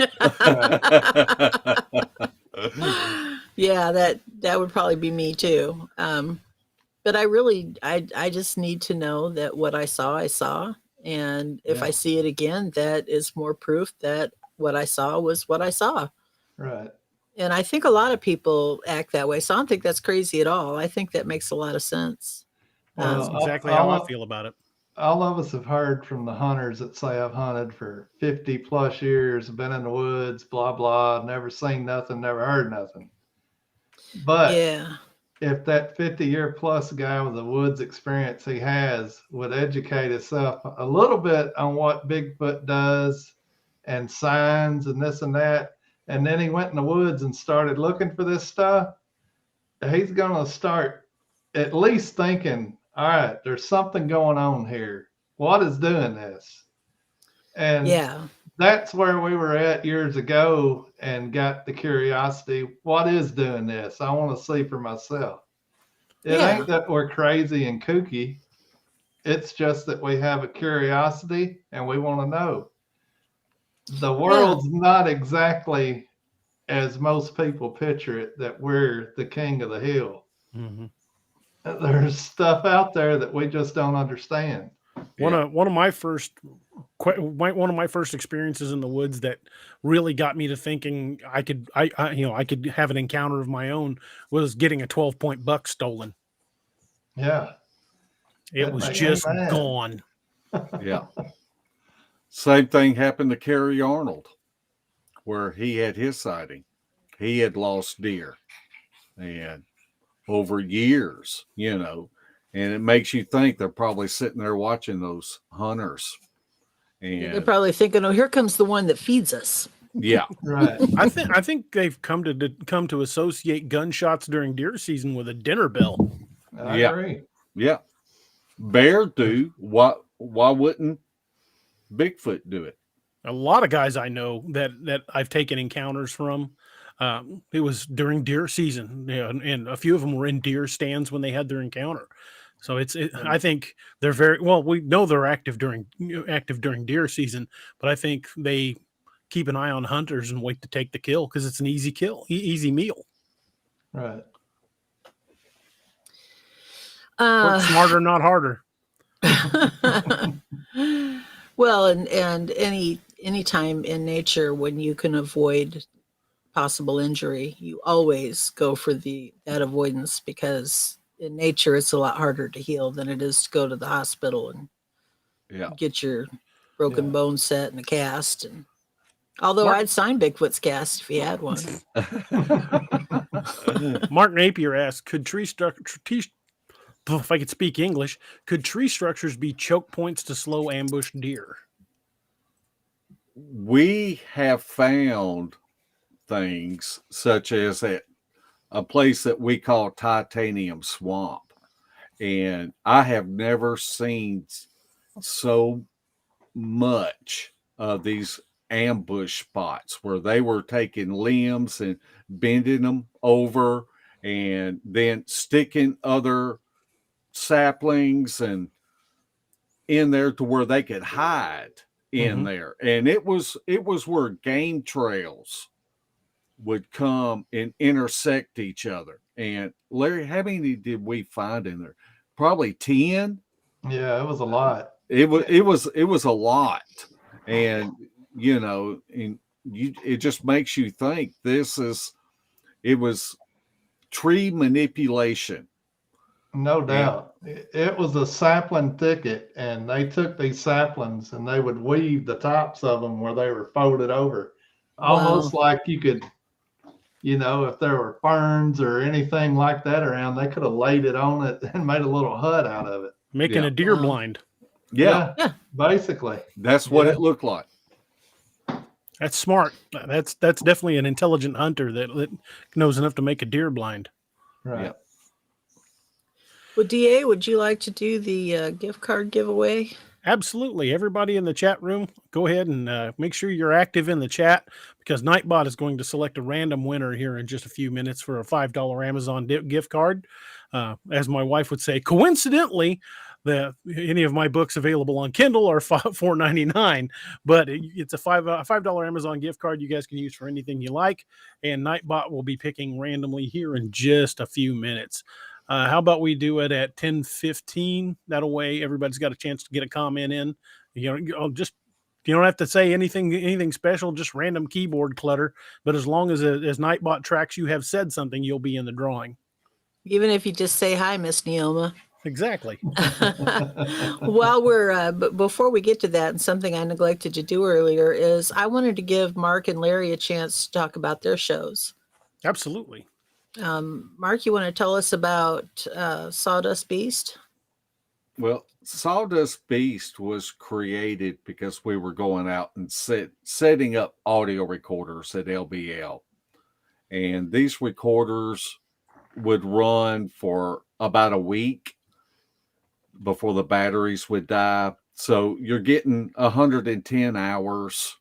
Yeah, that would probably be me too. But I just need to know that what I saw. And if I see it again, that is more proof that what I saw was what I saw. Right. And I think a lot of people act that way. So I don't think that's crazy at all. I think that makes a lot of sense. That's exactly how I feel about it. All of us have heard from the hunters that say, I've hunted for 50 plus years, been in the woods, blah, blah, never seen nothing, never heard nothing. But if that 50-year plus guy with the woods experience he has would educate himself a little bit on what Bigfoot does and signs and this and that, and then he went in the woods and started looking for this stuff, he's going to start at least thinking, all right, there's something going on here. What is doing this? And that's where we were at years ago and got the curiosity. What is doing this? I want to see for myself. It ain't that we're crazy and kooky. It's just that we have a curiosity and we want to know. The world's not exactly as most people picture it, that we're the king of the hill. Mm-hmm. There's stuff out there that we just don't understand. One of my first experiences in the woods that really got me to thinking I could have an encounter of my own was getting a 12-point buck stolen. Yeah. It was just gone. Yeah. Same thing happened to Kerry Arnold, where he had his sighting. He had lost deer and over years, and it makes you think they're probably sitting there watching those hunters. And they're probably thinking, oh, here comes the one that feeds us. Yeah. Right. I think they've come to associate gunshots during deer season with a dinner bell. I agree. Yeah. Bear do. Why wouldn't Bigfoot do it? A lot of guys I know that I've taken encounters from, it was during deer season, and a few of them were in deer stands when they had their encounter. So I think they're very well. We know they're active during deer season, but I think they keep an eye on hunters and wait to take the kill because it's an easy kill, easy meal. Right. Work smarter, not harder. Well, and any anytime in nature when you can avoid possible injury, you always go for that avoidance, because in nature it's a lot harder to heal than it is to go to the hospital and Yeah. get your broken Yeah. bone set and a cast. And although Mark- I'd sign Bigfoot's cast if he had one. Mark Napier asked, could tree structure, if I could speak English, could tree structures be choke points to slow ambush deer? We have found things such as at a place that we call Titanium Swamp. And I have never seen so much of these ambush spots where they were taking limbs and bending them over and then sticking other saplings and in there to where they could hide in there. And it was where game trails would come and intersect each other. And Larry, how many did we find in there? Probably 10. Yeah, it was a lot. It was a lot. And it just makes you think it was tree manipulation. No doubt. It was a sapling thicket, and they took these saplings and they would weave the tops of them where they were folded over. Almost like you could, if there were ferns or anything like that around, they could have laid it on it and made a little hut out of it. Making a deer blind. Yeah. Basically. That's what it looked like. That's smart. That's definitely an intelligent hunter that knows enough to make a deer blind. Right. Yeah. Well, DA, would you like to do the gift card giveaway? Absolutely. Everybody in the chat room, go ahead and make sure you're active in the chat, because Nightbot is going to select a random winner here in just a few minutes for a $5 Amazon gift card. As my wife would say, coincidentally, any of my books available on Kindle are $4.99, but it's a $5 Amazon gift card you guys can use for anything you like. And Nightbot will be picking randomly here in just a few minutes. How about we do it at 10:15? That way everybody's got a chance to get a comment in. You don't have to say anything special, just random keyboard clutter. But as long as Nightbot tracks you have said something, you'll be in the drawing. Even if you just say hi, Miss Neoma. Exactly. While we're before we get to that, and something I neglected to do earlier is I wanted to give Mark and Larry a chance to talk about their shows. Absolutely. Mark, you want to tell us about Sawdust Beast? Well, Sawdust Beast was created because we were going out and setting up audio recorders at LBL. And these recorders would run for about a week before the batteries would die. So you're getting 110 hours.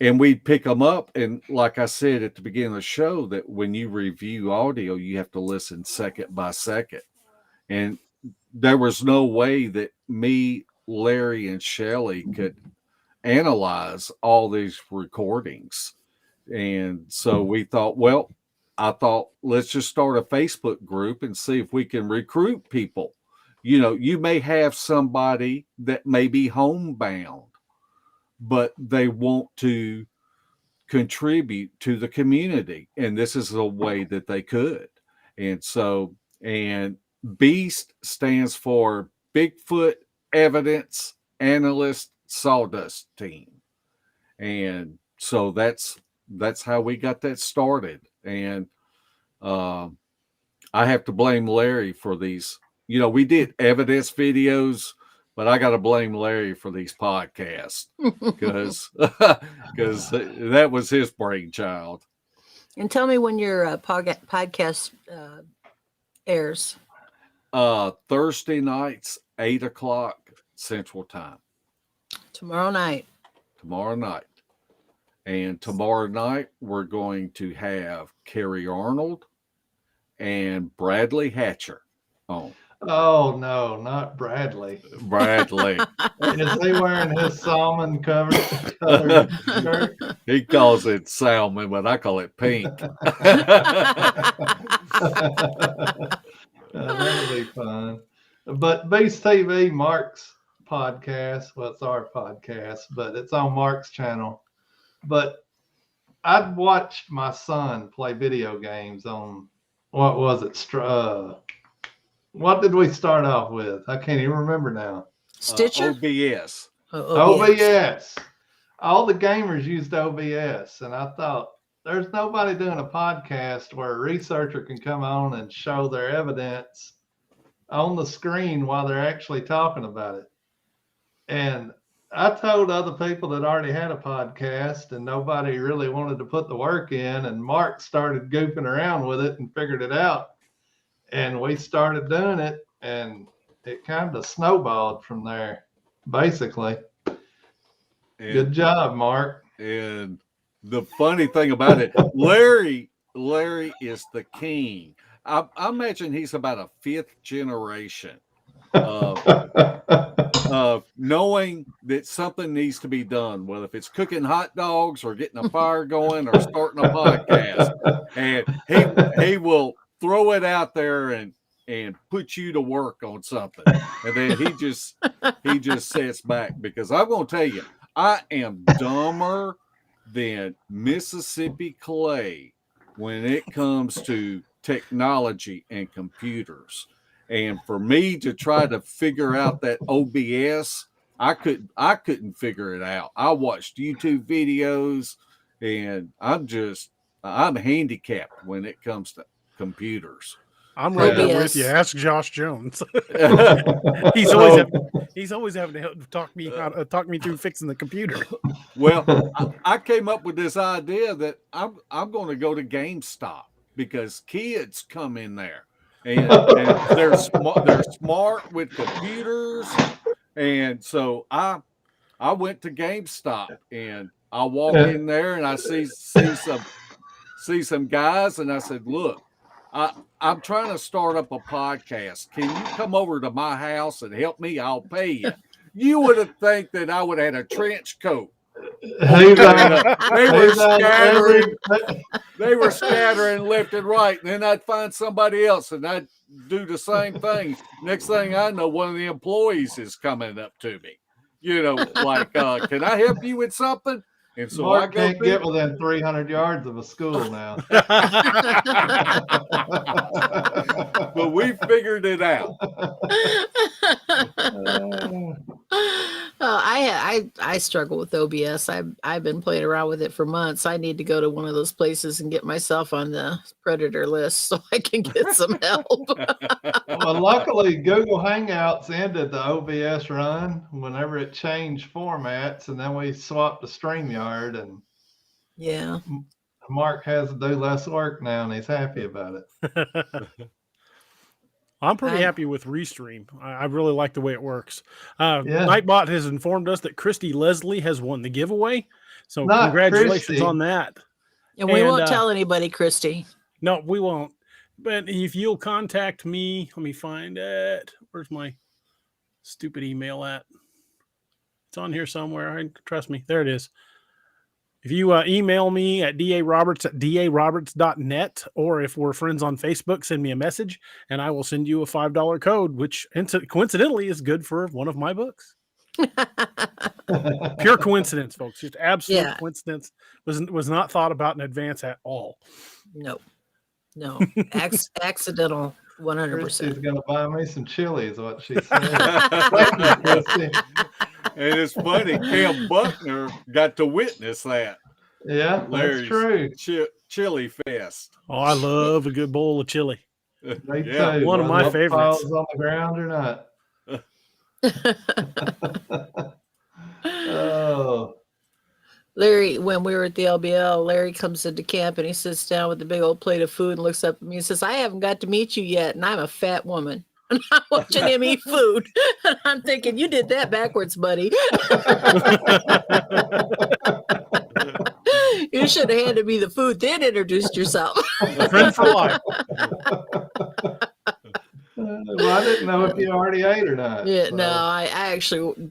And we'd pick them up. And like I said at the beginning of the show, that when you review audio, you have to listen second by second. And there was no way that me, Larry, and Shelley could analyze all these recordings. And so we thought, let's just start a Facebook group and see if we can recruit people. You may have somebody that may be homebound, but they want to contribute to the community. And this is a way that they could. And BEAST stands for Bigfoot Evidence Analyst Sawdust Team. And so that's how we got that started. And I have to blame Larry for these. We did evidence videos, but I got to blame Larry for these podcasts because that was his brainchild. And tell me when your podcast airs. Thursday nights, 8:00 Central Time. Tomorrow night. And tomorrow night, we're going to have Kerry Arnold and Bradley Hatcher on. Oh, no, not Bradley. Bradley. Is he wearing his salmon colored shirt? He calls it salmon, but I call it pink. That'll be fun. But Beast TV, Mark's podcast. Well, it's our podcast, but it's on Mark's channel. But I'd watched my son play video games on, what was it? What did we start off with? I can't even remember now. Stitcher? OBS. OBS. All the gamers used OBS, and I thought, there's nobody doing a podcast where a researcher can come on and show their evidence on the screen while they're actually talking about it. And I told other people that already had a podcast, and nobody really wanted to put the work in. And Mark started goofing around with it and figured it out. And we started doing it, and it kind of snowballed from there, basically. Good job, Mark. And the funny thing about it, Larry is the king. I imagine he's about a 5th generation of knowing that something needs to be done, whether if it's cooking hot dogs or getting a fire going or starting a podcast. And he will throw it out there and put you to work on something. And then he just sits back, because I'm going to tell you, I am dumber than Mississippi Clay when it comes to technology and computers. And for me to try to figure out that OBS, I couldn't figure it out. I watched YouTube videos, and I'm handicapped when it comes to computers. I'm right there with you. Ask Josh Jones. he's always having to help talk me through fixing the computer. Well, I came up with this idea that I'm going to go to GameStop, because kids come in there and they're smart with computers, and so I went to GameStop, and I walk in there and I see some guys, and I said, "Look, I'm trying to start up a podcast. Can you come over to my house and help me? I'll pay you." You would have think that I would have had a trench coat. They were scattering left and right. And then I'd find somebody else, and I'd do the same thing. Next thing I know, one of the employees is coming up to me. Like, can I help you with something? And so Mark can't get within 300 yards of a school now. But we figured it out. I struggle with OBS. I've been playing around with it for months. I need to go to one of those places and get myself on the predator list so I can get some help. Well, luckily, Google Hangouts ended the OBS run whenever it changed formats, and then we swapped to StreamYard, and yeah, Mark has to do less work now, and he's happy about it. I'm pretty happy with Restream. I really like the way it works. Nightbot has informed us that Christy Leslie has won the giveaway. So congratulations Christy on that. And we won't tell anybody, Christy. No, we won't. But if you'll contact me, let me find it. Where's my stupid email at? It's on here somewhere. Trust me. There it is. If you email me at daroberts@daroberts.net, or if we're friends on Facebook, send me a message and I will send you a $5 code, which coincidentally is good for one of my books. Pure coincidence, folks. Just absolute coincidence. Was not thought about in advance at all. No. Accidental. 100%. Christy's going to buy me some chili, is what she said. And it's funny, Cam Buckner got to witness that. Yeah, that's true. Chili fest. Oh, I love a good bowl of chili. Yeah, one of my favorites. Piles on the ground or not? Oh. Larry, when we were at the LBL, Larry comes into camp and he sits down with a big old plate of food and looks up at me and says, "I haven't got to meet you yet, and I'm a fat woman." And I'm watching him eat food. And I'm thinking, you did that backwards, buddy. You should have handed me the food, then introduced yourself. Friend for life. Well, I didn't know if you already ate or not. Yeah, so. No, I actually,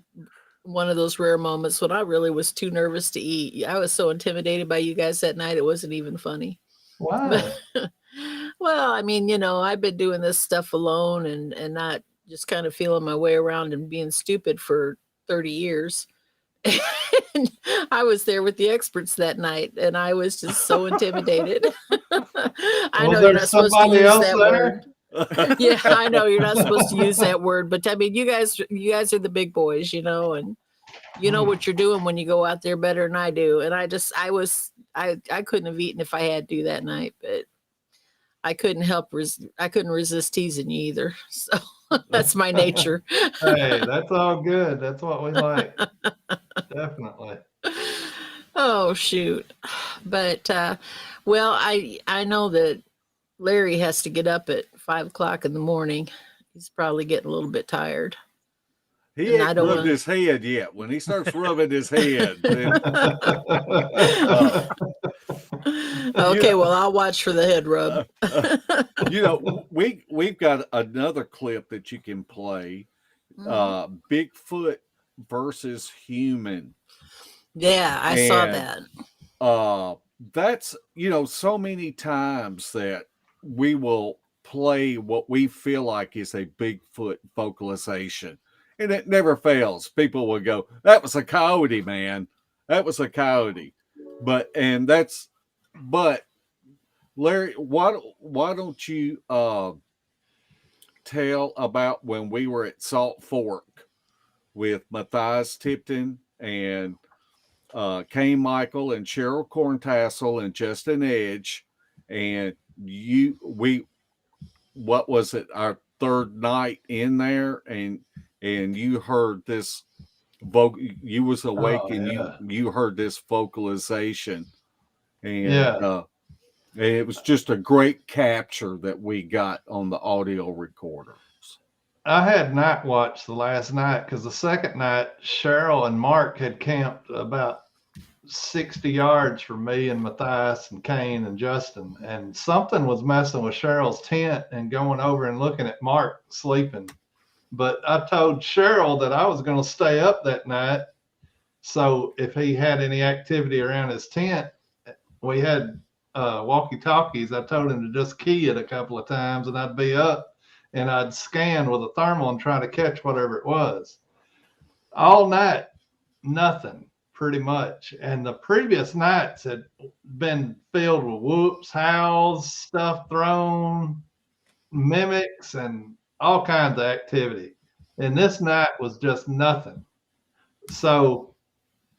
one of those rare moments when I really was too nervous to eat. I was so intimidated by you guys that night, it wasn't even funny. Why? Well, I mean, I've been doing this stuff alone and not just kind of feeling my way around and being stupid for 30 years. And I was there with the experts that night, and I was just so intimidated. I know you're not supposed to use that word. Yeah, I know you're not supposed to use that word, but I mean, you guys are the big boys, and you know what you're doing when you go out there better than I do. And I couldn't have eaten if I had to that night, but I couldn't I couldn't resist teasing you either. So that's my nature. Hey, that's all good. That's what we like. Definitely. Oh, shoot. But, well, I know that Larry has to get up at 5 o'clock in the morning. He's probably getting a little bit tired. He ain't rubbed his head yet. When he starts rubbing his head, then, okay, well, I'll watch for the head rub. We've got another clip that you can play. Bigfoot versus human. Yeah, I saw that. That's, so many times that we will play what we feel like is a Bigfoot vocalization. And it never fails. People will go, that was a coyote, man. That was a coyote. But Larry, why don't you tell about when we were at Salt Fork with Matthias Tipton and Kane Michael and Cheryl Corntassel and Justin Edge, and what was it, our third night in there, and you heard this you was awake and you heard this vocalization, and it was just a great capture that we got on the audio recorders. I had night watch the last night because the second night Cheryl and Mark had camped about 60 yards from me and Matthias and Kane and Justin, and something was messing with Cheryl's tent and going over and looking at Mark sleeping. But I told Cheryl that I was going to stay up that night, so if he had any activity around his tent, we had walkie-talkies. I told him to just key it a couple of times, and I'd be up and I'd scan with a thermal and try to catch whatever it was. All night, nothing, pretty much. And the previous nights had been filled with whoops, howls, stuff thrown, mimics, and all kinds of activity. And this night was just nothing. So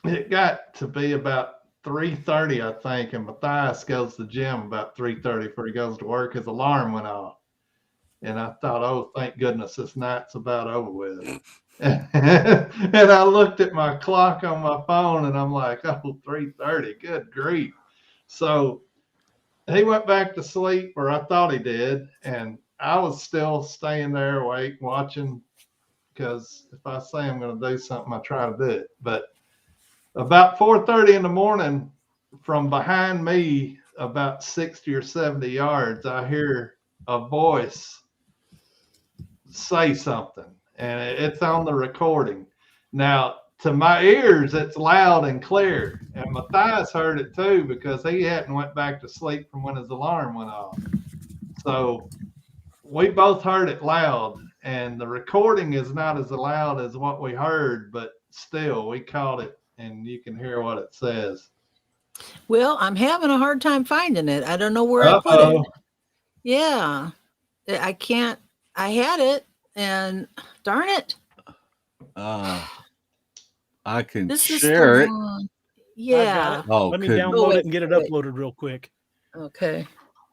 it got to be about 3:30, I think, and Matthias goes to the gym about 3:30 before he goes to work. His alarm went off. And I thought, oh, thank goodness this night's about over with. And I looked at my clock on my phone and I'm like, oh, 3:30, good grief. So he went back to sleep, or I thought he did. And I was still staying there awake watching, because if I say I'm going to do something, I try to do it. But about 4:30 in the morning, from behind me, about 60 or 70 yards, I hear a voice say something, and it's on the recording. Now, to my ears, it's loud and clear, and Matthias heard it too because he hadn't went back to sleep from when his alarm went off. So we both heard it loud, and the recording is not as loud as what we heard, but still we caught it, and you can hear what it says. Well, I'm having a hard time finding it. I don't know where I put it. Yeah, I can't. I had it, and darn it. I can share it. Yeah. Let me download it and get it uploaded real quick. Okay.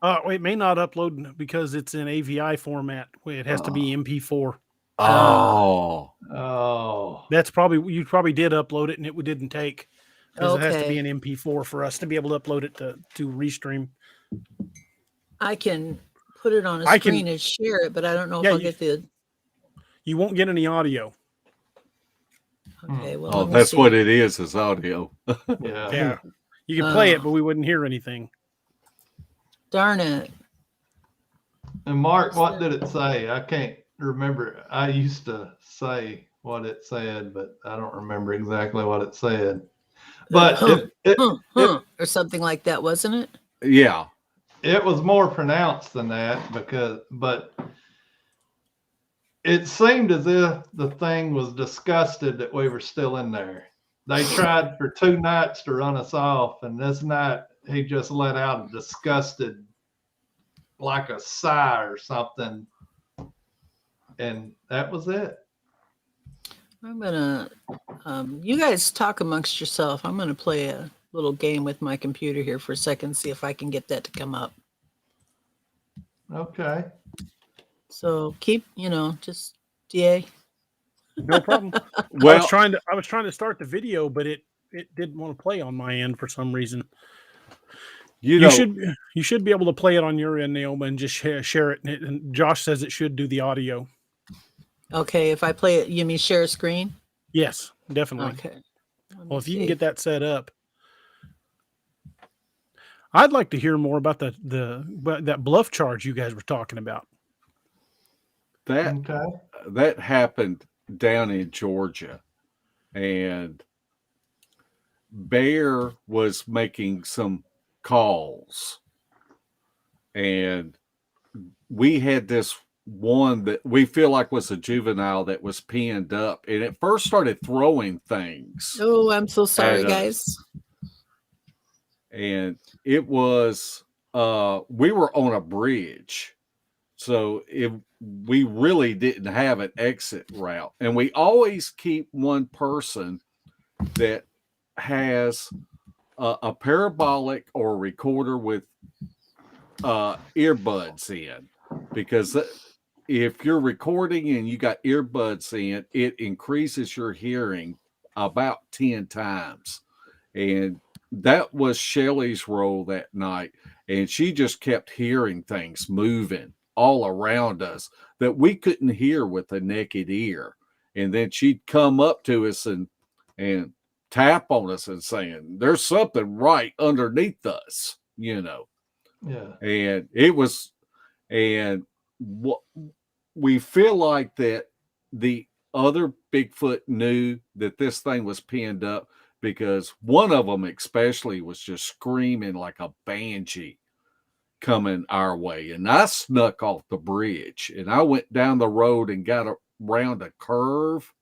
It may not upload because it's in AVI format. It has to be MP4. That's probably, you probably did upload it and it didn't take, because it has to be an MP4 for us to be able to upload it to Restream. I can put it on a screen and share it, but I don't know if I'll get the. You won't get any audio. Okay, well, that's what it is audio. Yeah. You can play it, but we wouldn't hear anything. Darn it. And Mark, what did it say? I can't remember. I used to say what it said, but I don't remember exactly what it said. But or something like that, wasn't it? Yeah. It was more pronounced than that, but it seemed as if the thing was disgusted that we were still in there. They tried for 2 nights to run us off, and this night he just let out a disgusted, like a sigh or something, and that was it. I'm gonna, you guys talk amongst yourself. I'm gonna play a little game with my computer here for a second, see if I can get that to come up. Okay. So keep, just DA. No problem. Well, I was trying to start the video, but it didn't want to play on my end for some reason. You should be able to play it on your end, Naomi, and just share it. And Josh says it should do the audio. Okay, if I play it, you mean share a screen? Yes, definitely. Okay. Well, if you can get that set up, I'd like to hear more about that bluff charge you guys were talking about. That happened down in Georgia, and Bear was making some calls, and we had this one that we feel like was a juvenile that was pinned up, and it first started throwing things. Oh, I'm so sorry, guys. And it was we were on a bridge, so we really didn't have an exit route, and we always keep one person that has a parabolic or a recorder with earbuds in, because if you're recording and you got earbuds in, it increases your hearing about 10 times. And that was Shelly's role that night. And she just kept hearing things moving all around us that we couldn't hear with the naked ear. And then she'd come up to us and tap on us and saying, there's something right underneath us, Yeah. And we feel like that the other Bigfoot knew that this thing was pinned up, because one of them especially was just screaming like a banshee coming our way. And I snuck off the bridge, and I went down the road and got around a curve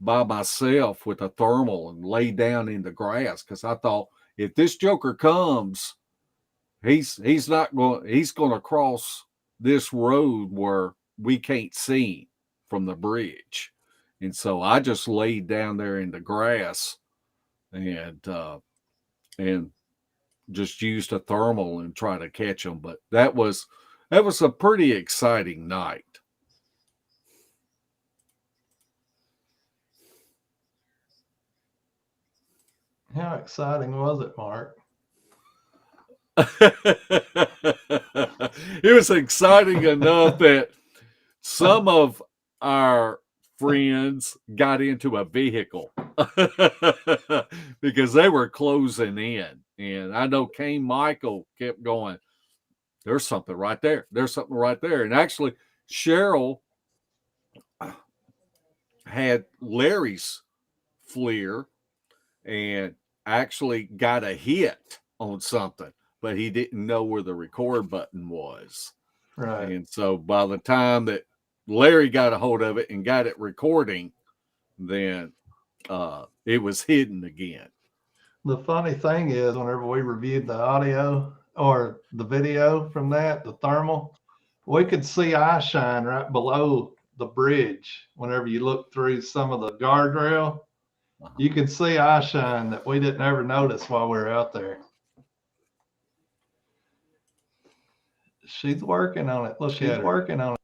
by myself with a thermal and lay down in the grass, because I thought, if this joker comes, he's going to cross this road where we can't see him from the bridge. And so I just laid down there in the grass and just used a thermal and try to catch them. But that was a pretty exciting night. How exciting was it, Mark? It was exciting enough that some of our friends got into a vehicle because they were closing in. And I know Kane Michael kept going, there's something right there. There's something right there. And actually, Cheryl had Larry's FLIR and actually got a hit on something, but he didn't know where the record button was. Right. And so by the time that Larry got a hold of it and got it recording, then it was hidden again. The funny thing is, whenever we reviewed the audio or the video from that, the thermal, we could see eye shine right below the bridge. Whenever you look through some of the guardrail, you can see eye shine that we didn't ever notice while we were out there. She's working on it. Look, she's working on it.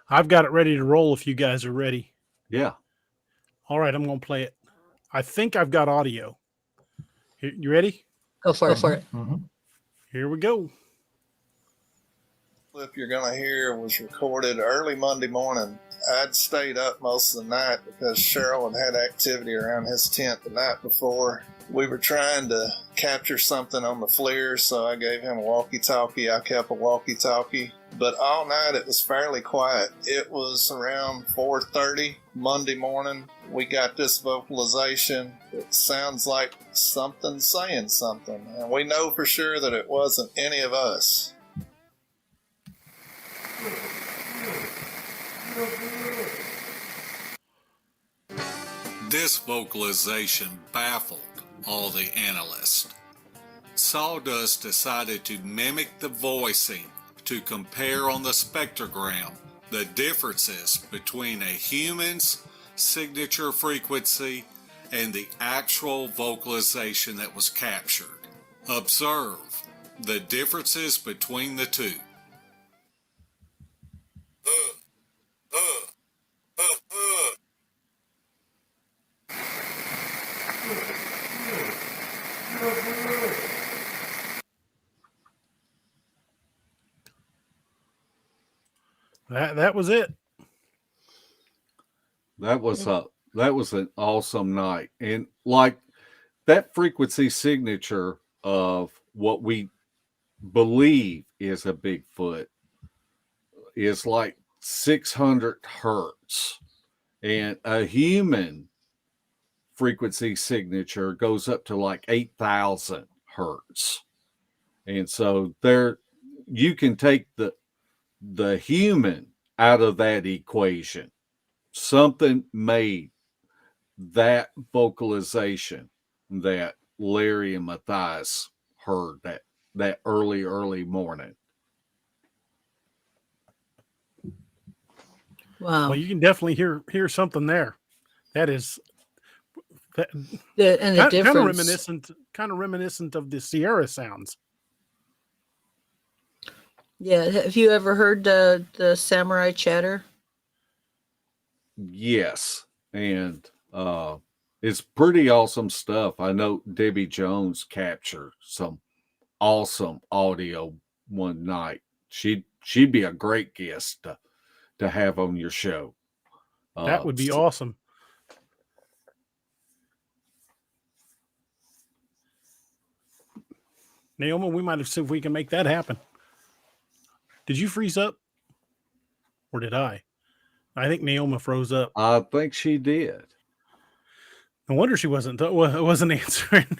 I've got it ready to roll if you guys are ready. Yeah. All right, I'm going to play it. I think I've got audio. You ready? Go for it. Mm-hmm. Here we go. Clip you're going to hear was recorded early Monday morning. I'd stayed up most of the night because Cheryl had activity around his tent the night before. We were trying to capture something on the FLIR, so I gave him a walkie-talkie. I kept a walkie-talkie. But all night it was fairly quiet. It was around 4:30 Monday morning. We got this vocalization. It sounds like something saying something. And we know for sure that it wasn't any of us. This vocalization baffled all the analysts. Sawdust decided to mimic the voicing to compare on the spectrogram the differences between a human's signature frequency and the actual vocalization that was captured. Observe the differences between the two. That was it. That was an awesome night. And like that frequency signature of what we believe is a Bigfoot is like 600 hertz, and a human frequency signature goes up to like 8,000 hertz. And so there you can take the human out of that equation. Something made that vocalization that Larry and Matthias heard that early morning. Wow. Well, you can definitely hear something there. That is and the difference. kind of reminiscent of the Sierra sounds. Yeah. Have you ever heard the samurai chatter? Yes. And it's pretty awesome stuff. I know Debbie Jones captured some awesome audio one night. She'd be a great guest to have on your show. That would be awesome. Naomi, we might have seen if we can make that happen. Did you freeze up? Or did I? I think Naomi froze up. I think she did. No wonder she wasn't answering.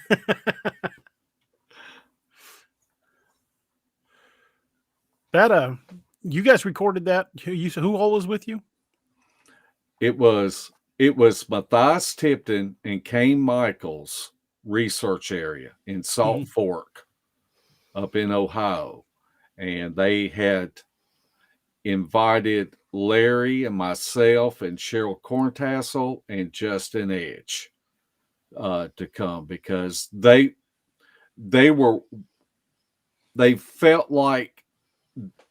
That you guys recorded that? Who all was with you? It was Matthias Tipton and Kane Michaels research area in Salt Fork up in Ohio. And they had invited Larry and myself and Cheryl Corntassel and Justin Edge to come because they felt like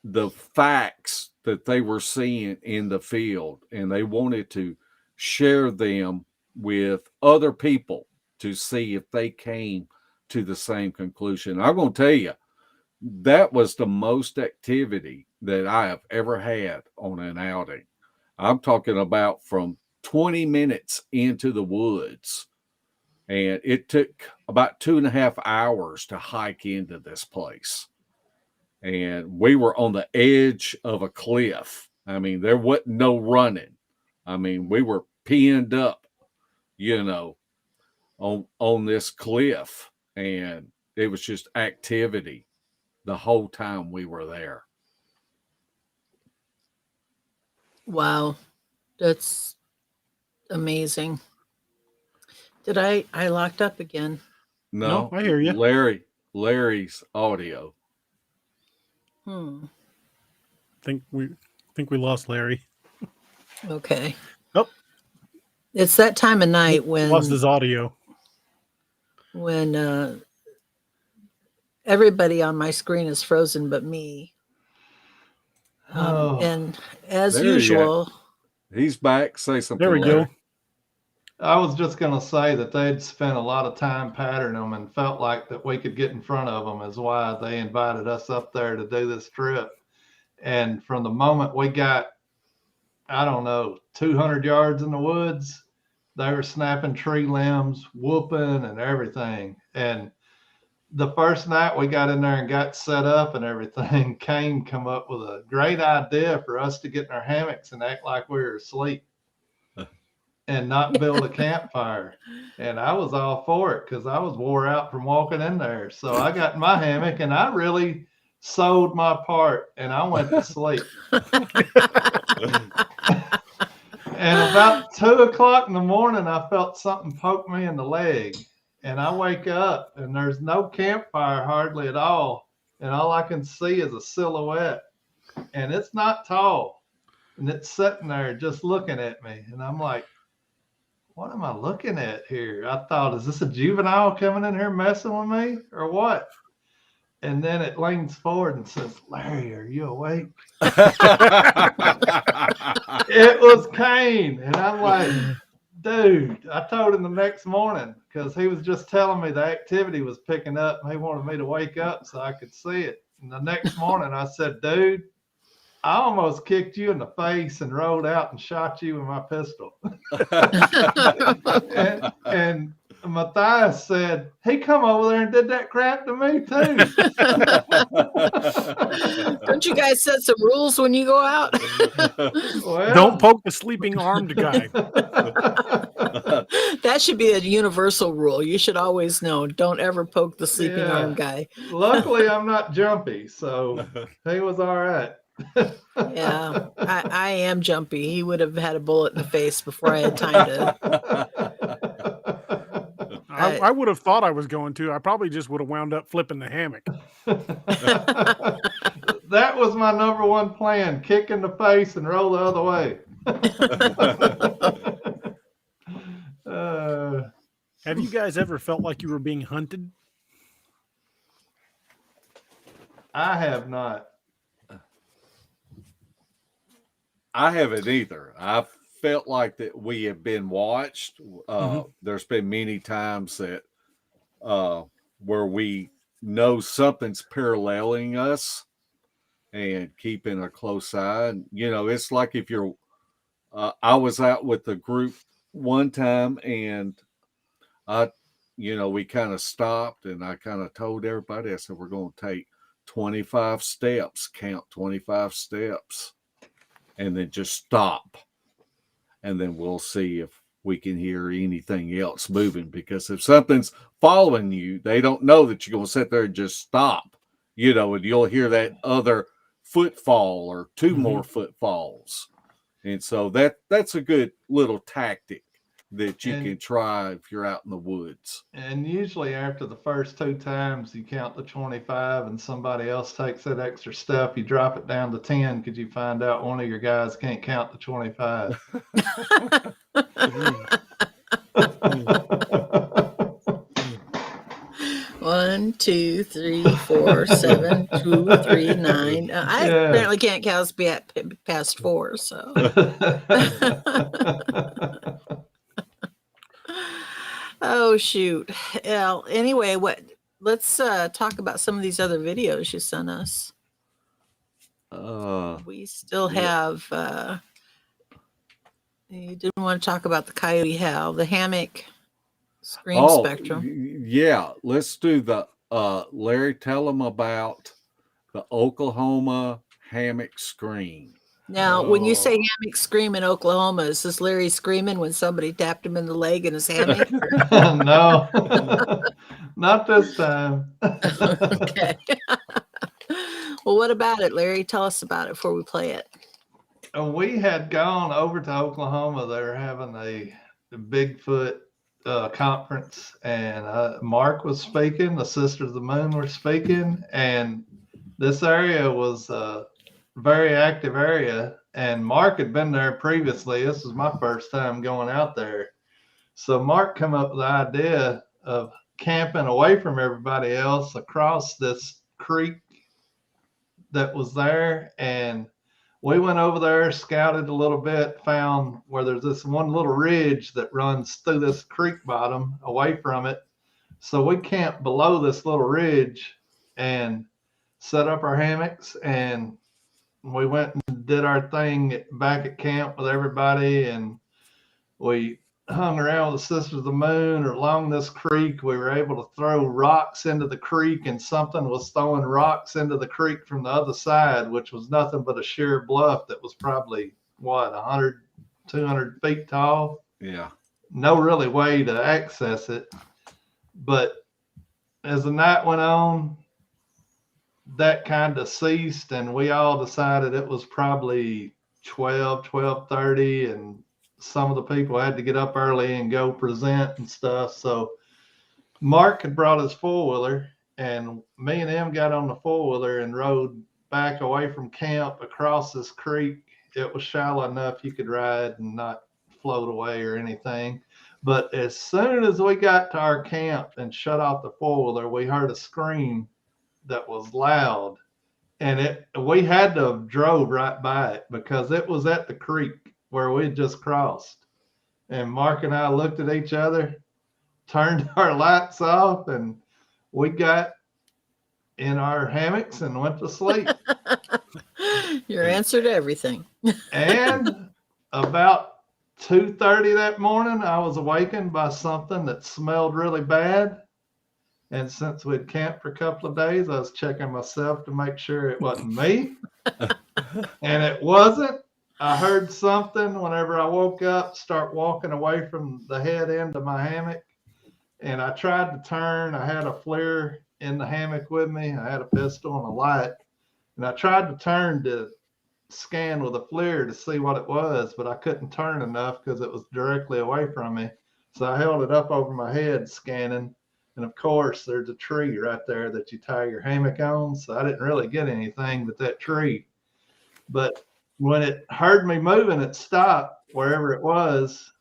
the facts that they were seeing in the field, and they wanted to share them with other people to see if they came to the same conclusion. I'm going to tell you, that was the most activity that I have ever had on an outing. I'm talking about from 20 minutes into the woods, and it took about 2.5 hours to hike into this place. And we were on the edge of a cliff. I mean, there wasn't no running. I mean, we were pinned up, on this cliff, and it was just activity the whole time we were there. Wow. That's amazing. Did I locked up again? No, I hear you. Larry's audio. Think we lost Larry. Okay. Oh. It's that time of night when lost his audio. When everybody on my screen is frozen but me. And as usual, he's back. Say something. There we Larry. go. I was just going to say that they'd spent a lot of time patterning them and felt like that we could get in front of them is why they invited us up there to do this trip. And from the moment we got, 200 yards in the woods, they were snapping tree limbs, whooping and everything. And the first night we got in there and got set up and everything, Kane come up with a great idea for us to get in our hammocks and act like we were asleep and not build a campfire. And I was all for it because I was wore out from walking in there. So I got in my hammock and I really sewed my part and I went to sleep. And About 2:00 in the morning, I felt something poke me in the leg. And I wake up and there's no campfire hardly at all. And all I can see is a silhouette. And it's not tall. And it's sitting there just looking at me. And I'm like, what am I looking at here? I thought, is this a juvenile coming in here messing with me or what? And then it leans forward and says, Larry, are you awake? It was Kane. And I'm like, dude, I told him the next morning because he was just telling me the activity was picking up and he wanted me to wake up so I could see it. And the next morning I said, dude, I almost kicked you in the face and rolled out and shot you with my pistol. and Matthias said, he come over there and did that crap to me too. Don't you guys set some rules when you go out? Well, Don't poke the sleeping armed guy. That should be a universal rule. You should always know, don't ever poke the sleeping armed guy. Luckily, I'm not jumpy, so he was all right. Yeah, I am jumpy. He would have had a bullet in the face before I had time to. I would have thought I was going to. I probably just would have wound up flipping the hammock. That was my number one plan: kick in the face and roll the other way. Have you guys ever felt like you were being hunted? I have not. I haven't either. I felt like that we have been watched. There's been many times that where we know something's paralleling us and keeping a close eye. And, you know, it's like if you're, I was out with the group one time and we kind of stopped and I kind of told everybody, I said, we're going to take 25 steps, count 25 steps. And then just stop. And then we'll see if we can hear anything else moving. Because if something's following you, they don't know that you're going to sit there and just stop. And you'll hear that other footfall or two more footfalls. And so that's a good little tactic that you can try if you're out in the woods. And usually after the first 2 times you count to 25 and somebody else takes that extra step, you drop it down to 10 because you find out one of your guys can't count to 25. 1, 2, 3, 4, 7, 2, 3, 9. I apparently can't count past 4, so. Oh shoot. Well, anyway, let's talk about some of these other videos you sent us. We still have you didn't want to talk about the coyote howl, the hammock scream spectrum. Yeah, let's do the Larry, tell them about the Oklahoma hammock scream. Now, when you say hammock scream in Oklahoma, is this Larry screaming when somebody tapped him in the leg in his hammock? No, not this time. Okay. Well, what about it, Larry? Tell us about it before we play it. We had gone over to Oklahoma. They were having a Bigfoot conference, and Mark was speaking. The Sisters of the Moon were speaking, and this area was very active area, and Mark had been there previously. This was my first time going out there. So Mark came up with the idea of camping away from everybody else across this creek that was there. And we went over there, scouted a little bit, found where there's this one little ridge that runs through this creek bottom away from it. So we camped below this little ridge and set up our hammocks, and we went and did our thing back at camp with everybody, and we hung around with the Sisters of the Moon or along this creek. We were able to throw rocks into the creek, and something was throwing rocks into the creek from the other side, which was nothing but a sheer bluff that was probably 100, 200 feet tall. Yeah. No really way to access it. But as the night went on, that kind of ceased, and we all decided it was probably 12:30, and some of the people had to get up early and go present and stuff. So Mark had brought his four-wheeler, and me and him got on the four-wheeler and rode back away from camp across this creek. It was shallow enough you could ride and not float away or anything. But as soon as we got to our camp and shut off the four-wheeler, we heard a scream that was loud. And we had to have drove right by it because it was at the creek where we had just crossed. And Mark and I looked at each other, turned our lights off, and we got in our hammocks and went to sleep. Your answer to everything. And about 2:30 that morning, I was awakened by something that smelled really bad. And since we'd camped for a couple of days, I was checking myself to make sure it wasn't me. And it wasn't. I heard something whenever I woke up, start walking away from the head end of my hammock. And I tried to turn. I had a flare in the hammock with me. I had a pistol and a light. And I tried to turn to scan with a flare to see what it was, but I couldn't turn enough because it was directly away from me. So I held it up over my head scanning. And of course, there's a tree right there that you tie your hammock on. So I didn't really get anything but that tree. But when it heard me moving, it stopped wherever it was.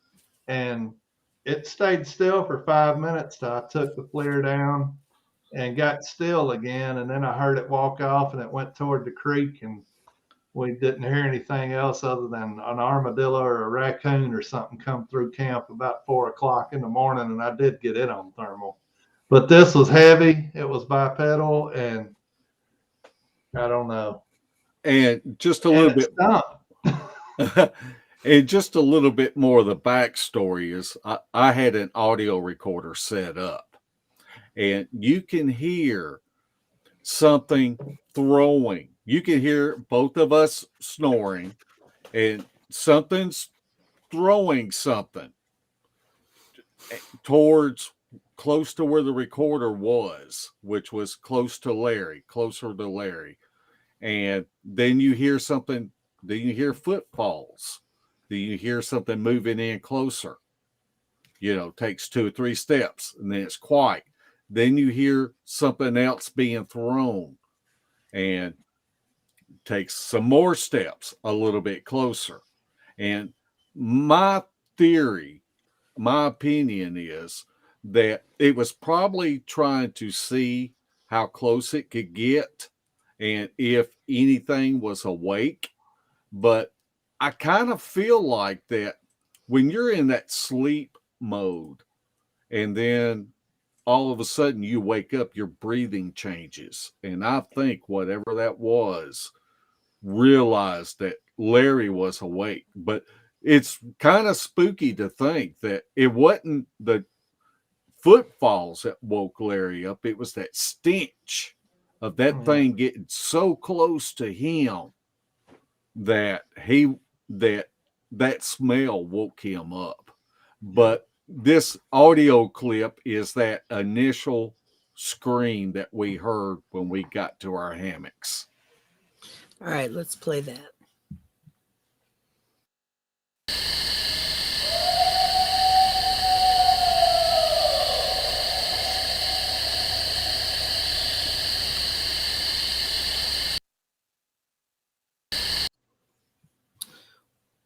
And it stayed still for 5 minutes till I took the flare down and got still again. And then I heard it walk off and it went toward the creek. And we didn't hear anything else other than an armadillo or a raccoon or something come through camp about 4 o'clock in the morning. And I did get it on thermal. But this was heavy. It was bipedal, and I don't know. And just a little bit, and just a little bit more of the backstory is I had an audio recorder set up, and you can hear something throwing. You can hear both of us snoring, and something's throwing something towards close to where the recorder was, which was closer to Larry. And then you hear something, then you hear footfalls. Then you hear something moving in closer. Takes 2 or 3 steps, and then it's quiet. Then you hear something else being thrown, and takes some more steps a little bit closer. And my theory, my opinion is that it was probably trying to see how close it could get and if anything was awake. But I kind of feel like that when you're in that sleep mode and then all of a sudden you wake up, your breathing changes. And I think whatever that was realized that Larry was awake. But it's kind of spooky to think that it wasn't the footfalls that woke Larry up. It was that stench of that thing getting so close to him that that smell woke him up. But this audio clip is that initial scream that we heard when we got to our hammocks. All right, let's play that.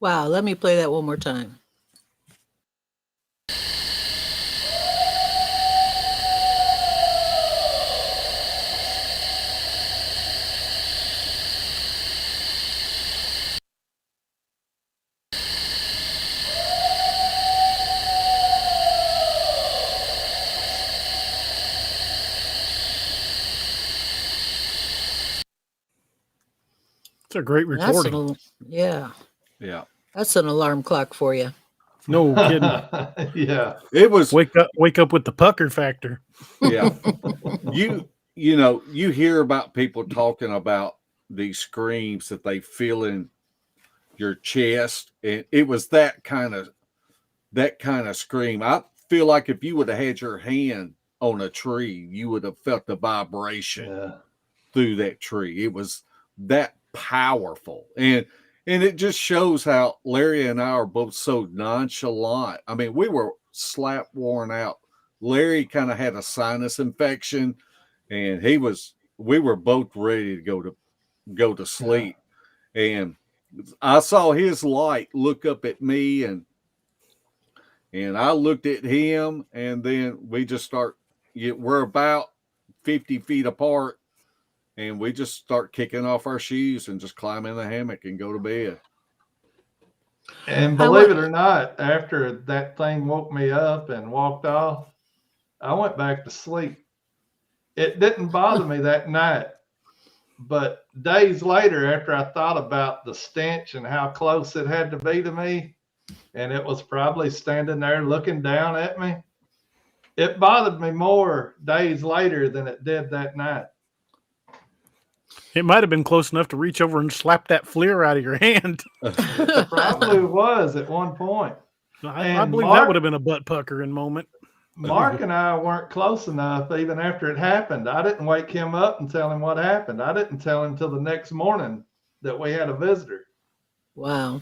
Wow, let me play that one more time. It's a great recording. Yeah. Yeah. That's an alarm clock for you. No kidding. Yeah. It was wake up with the pucker factor. Yeah. You hear about people talking about these screams that they feel in your chest, and it was that kind of scream. I feel like if you would have had your hand on a tree, you would have felt the vibration through that tree. It was that powerful. And And it just shows how Larry and I are both so nonchalant. I mean, we were slap worn out. Larry kind of had a sinus infection, and we were both ready to go to sleep. And I saw his light look up at me, and I looked at him, and then we just we're about 50 feet apart, and we just start kicking off our shoes and just climb in the hammock and go to bed. And believe it or not, after that thing woke me up and walked off, I went back to sleep. It didn't bother me that night, but days later, after I thought about the stench and how close it had to be to me, and it was probably standing there looking down at me, it bothered me more days later than it did that night. It might have been close enough to reach over and slap that FLIR out of your hand. It probably was at one point. I believe that would have been a butt puckering moment. Mark and I weren't close enough even after it happened. I didn't wake him up and tell him what happened. I didn't tell him till the next morning that we had a visitor. Wow.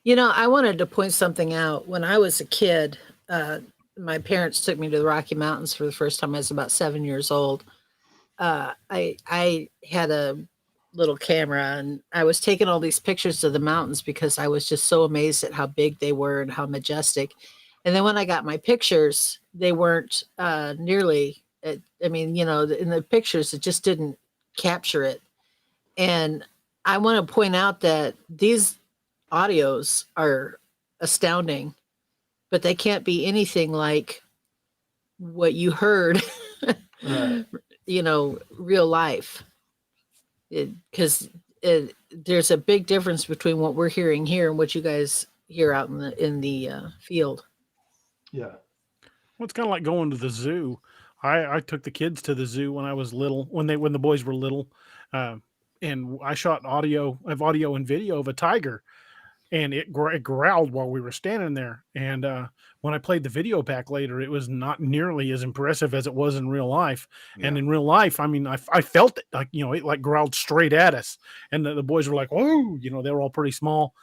You know, I wanted to point something out. When I was a kid, my parents took me to the Rocky Mountains for the first time. I was about 7 years old. I had a little camera, and I was taking all these pictures of the mountains because I was just so amazed at how big they were and how majestic. And then when I got my pictures, they weren't nearly, I mean, you know, in the pictures, it just didn't capture it. And I want to point out that these audios are astounding, but they can't be anything like what you heard, Right. you know, real life. Because there's a big difference between what we're hearing here and what you guys hear out in the field. Yeah. Well, it's kind of like going to the zoo. I took the kids to the zoo when I was little, when the boys were little, and I shot audio and video of a tiger, and it growled while we were standing there. And when I played the video back later, it was not nearly as impressive as it was in real life. Yeah. And in real life, I mean, I felt it, like, you know, it like growled straight at us, and the boys were like, "Whoa!" You know, they were all pretty small,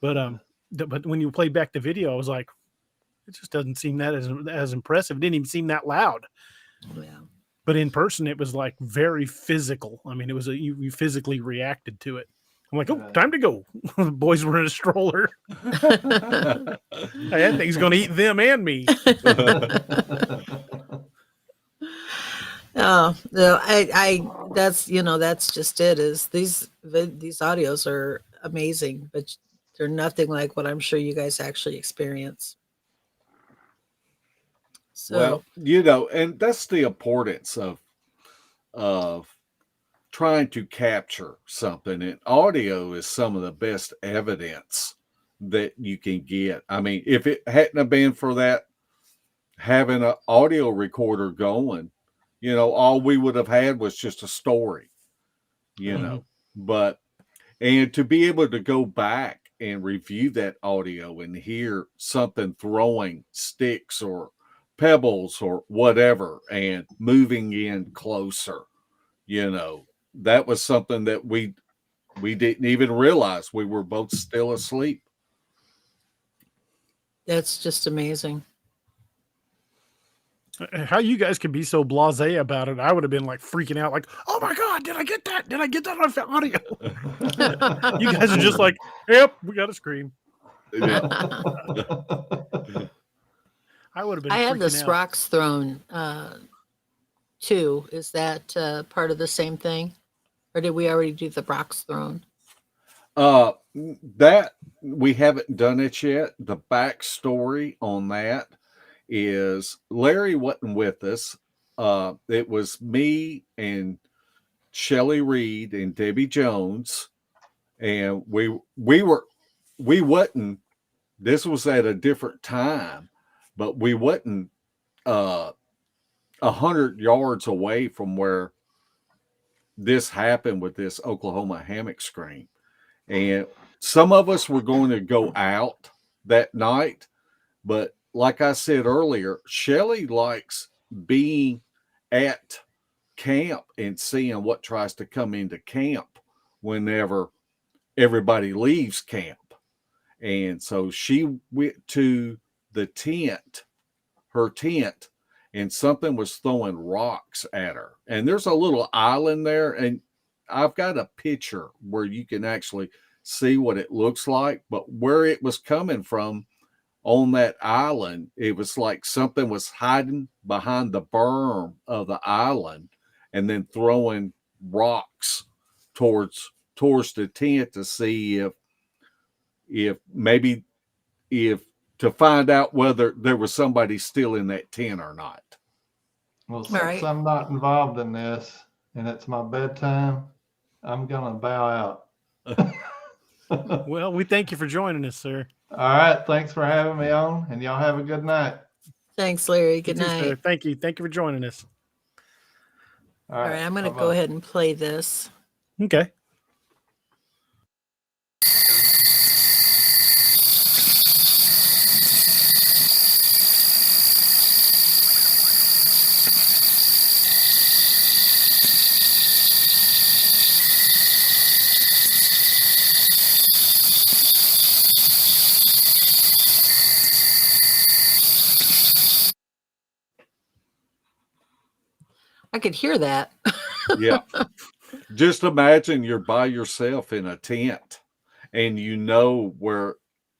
but when you played back the video, I was like, it just doesn't seem that as impressive. It didn't even seem that loud. Yeah. But in person, it was like very physical. I mean, it was you physically reacted to it. I'm like, oh, time to go. The boys were in a stroller. That thing's going to eat them and me. Oh, no, that's, you know, that's just it. Is these audios are amazing, but they're nothing like what I'm sure you guys actually experience. So, well, you know, and that's the importance of trying to capture something. And audio is some of the best evidence that you can get. I mean, if it hadn't have been for that, having an audio recorder going, you know, all we would have had was just a story, you know. But, and to be able to go back and review that audio and hear something throwing sticks or pebbles or whatever and moving in closer, you know, that was something that we didn't even realize. We were both still asleep. that's just amazing. How you guys could be so blasé about it. I would have been like freaking out, like, oh my God, did I get that? Did I get that on audio? You guys are just like, yep, we got to scream. Yeah. I would have been. I had the rocks thrown too. Is that part of the same thing, or did we already do the rocks thrown? That we haven't done it yet. The backstory on that is Larry wasn't with us. It was me and Shelly Reed and Debbie Jones, and we wasn't. This was at a different time, but we wasn't 100 yards away from where this happened with this Oklahoma hammock scream. And some of us were going to go out that night, but like I said earlier, Shelly likes being at camp and seeing what tries to come into camp whenever everybody leaves camp. And so she went to the tent, her tent, and something was throwing rocks at her. And there's a little island there, and I've got a picture where you can actually see what it looks like, but where it was coming from on that island, it was like something was hiding behind the berm of the island and then throwing rocks towards the tent to see if maybe to find out whether there was somebody still in that tent or not. Well, since I'm not involved in this and it's my bedtime, I'm gonna bow out. Well, we thank you for joining us, sir. All right, thanks for having me on, and y'all have a good night. Thanks, Larry. Good You too, night. sir. Thank you. Thank you for joining us. All right, I'm going to go ahead and play this. Okay. I could hear that. Yeah. Just imagine you're by yourself in a tent and you know where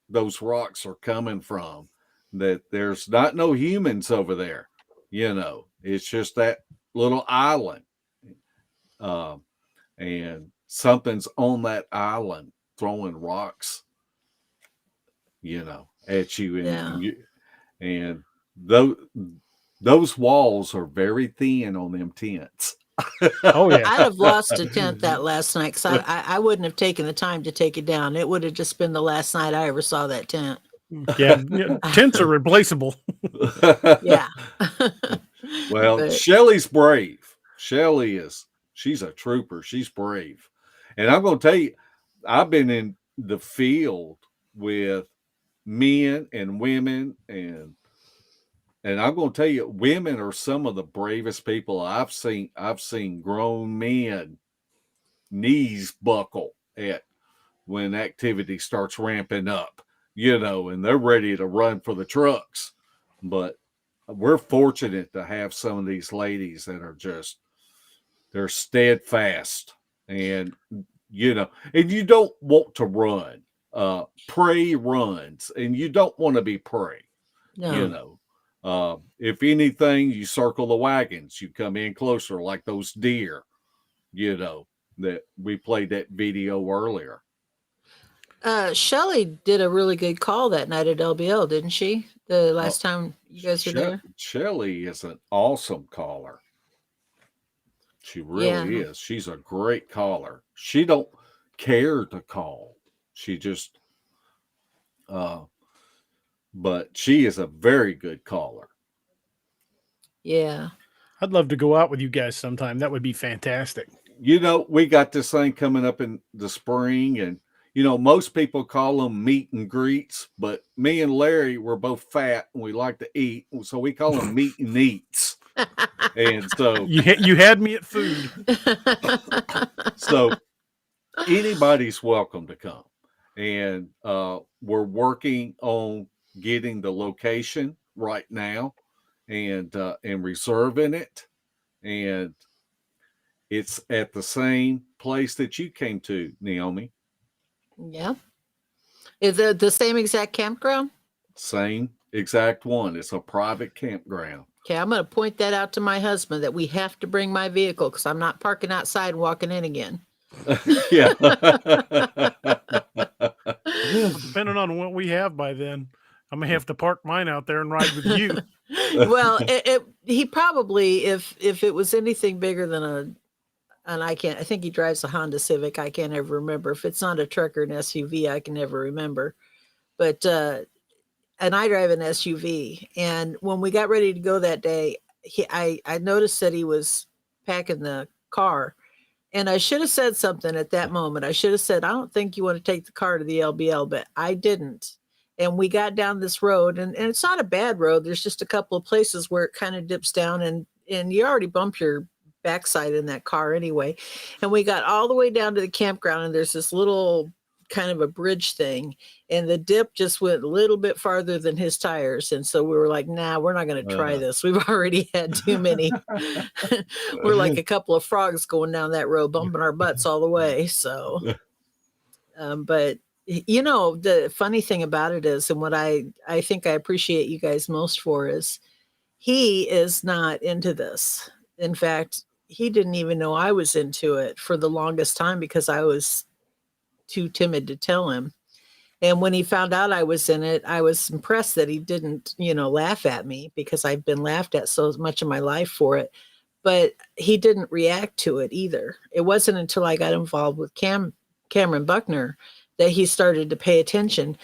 those rocks are coming from, that there's not no humans over there. You know, it's just that little island. And something's on that island throwing rocks, you know, at you. And those walls are very thin on them tents. Oh yeah. I'd have lost a tent that last night because I wouldn't have taken the time to take it down. It would have just been the last night I ever saw that tent. Yeah, tents are replaceable. Yeah. Well, Shelly's brave. She's a trooper. She's brave. And I'm going to tell you, I've been in the field with men and women, and I'm going to tell you, women are some of the bravest people I've seen. I've seen grown men knees buckle at when activity starts ramping up, you know, and they're ready to run for the trucks. But we're fortunate to have some of these ladies that are just, they're steadfast, and, you know, and you don't want to run. Prey runs, and you don't want to be prey, you know. If anything, you circle the wagons, you come in closer like those deer, you know, that we played that video earlier. Shelly did a really good call that night at LBL, didn't she? The last time you guys were there? Shelly is an awesome caller. She really is. She's a great caller. She don't care to call. She just, but she is a very good caller. Yeah. I'd love to go out with you guys sometime. That would be fantastic. You know, we got this thing coming up in the spring, and, you know, most people call them meet and greets, but me and Larry, we're both fat and we like to eat. So we call them meet and eats. And so you had me at food. So anybody's welcome to come. And we're working on getting the location right now and reserving it. And it's at the same place that you came to, Naomi. Yeah. Is it the same exact campground? Same exact one. It's a private campground. Okay, I'm going to point that out to my husband that we have to bring my vehicle because I'm not parking outside and walking in again. Yeah. Depending on what we have by then, I'm going to have to park mine out there and ride with you. Well, he probably, if it was anything bigger than I think he drives a Honda Civic. I can't ever remember. If it's not a truck or an SUV, I can never remember. But, and I drive an SUV. And when we got ready to go that day, I noticed that he was packing the car. And I should have said something at that moment. I should have said, I don't think you want to take the car to the LBL, but I didn't. And we got down this road, and it's not a bad road. There's just a couple of places where it kind of dips down, and you already bump your backside in that car anyway. And we got all the way down to the campground, and there's this little kind of a bridge thing, and the dip just went a little bit farther than his tires. And so we were like, nah, we're not going to try this. We've already had too many. We're like a couple of frogs going down that road, bumping our butts all the way. So, but you know, the funny thing about it is, and what I think I appreciate you guys most for is, he is not into this. In fact, he didn't even know I was into it for the longest time because I was too timid to tell him. And when he found out I was in it, I was impressed that he didn't, you know, laugh at me, because I've been laughed at so much of my life for it. But he didn't react to it either. It wasn't until I got involved with Cameron Buckner that he started to pay attention.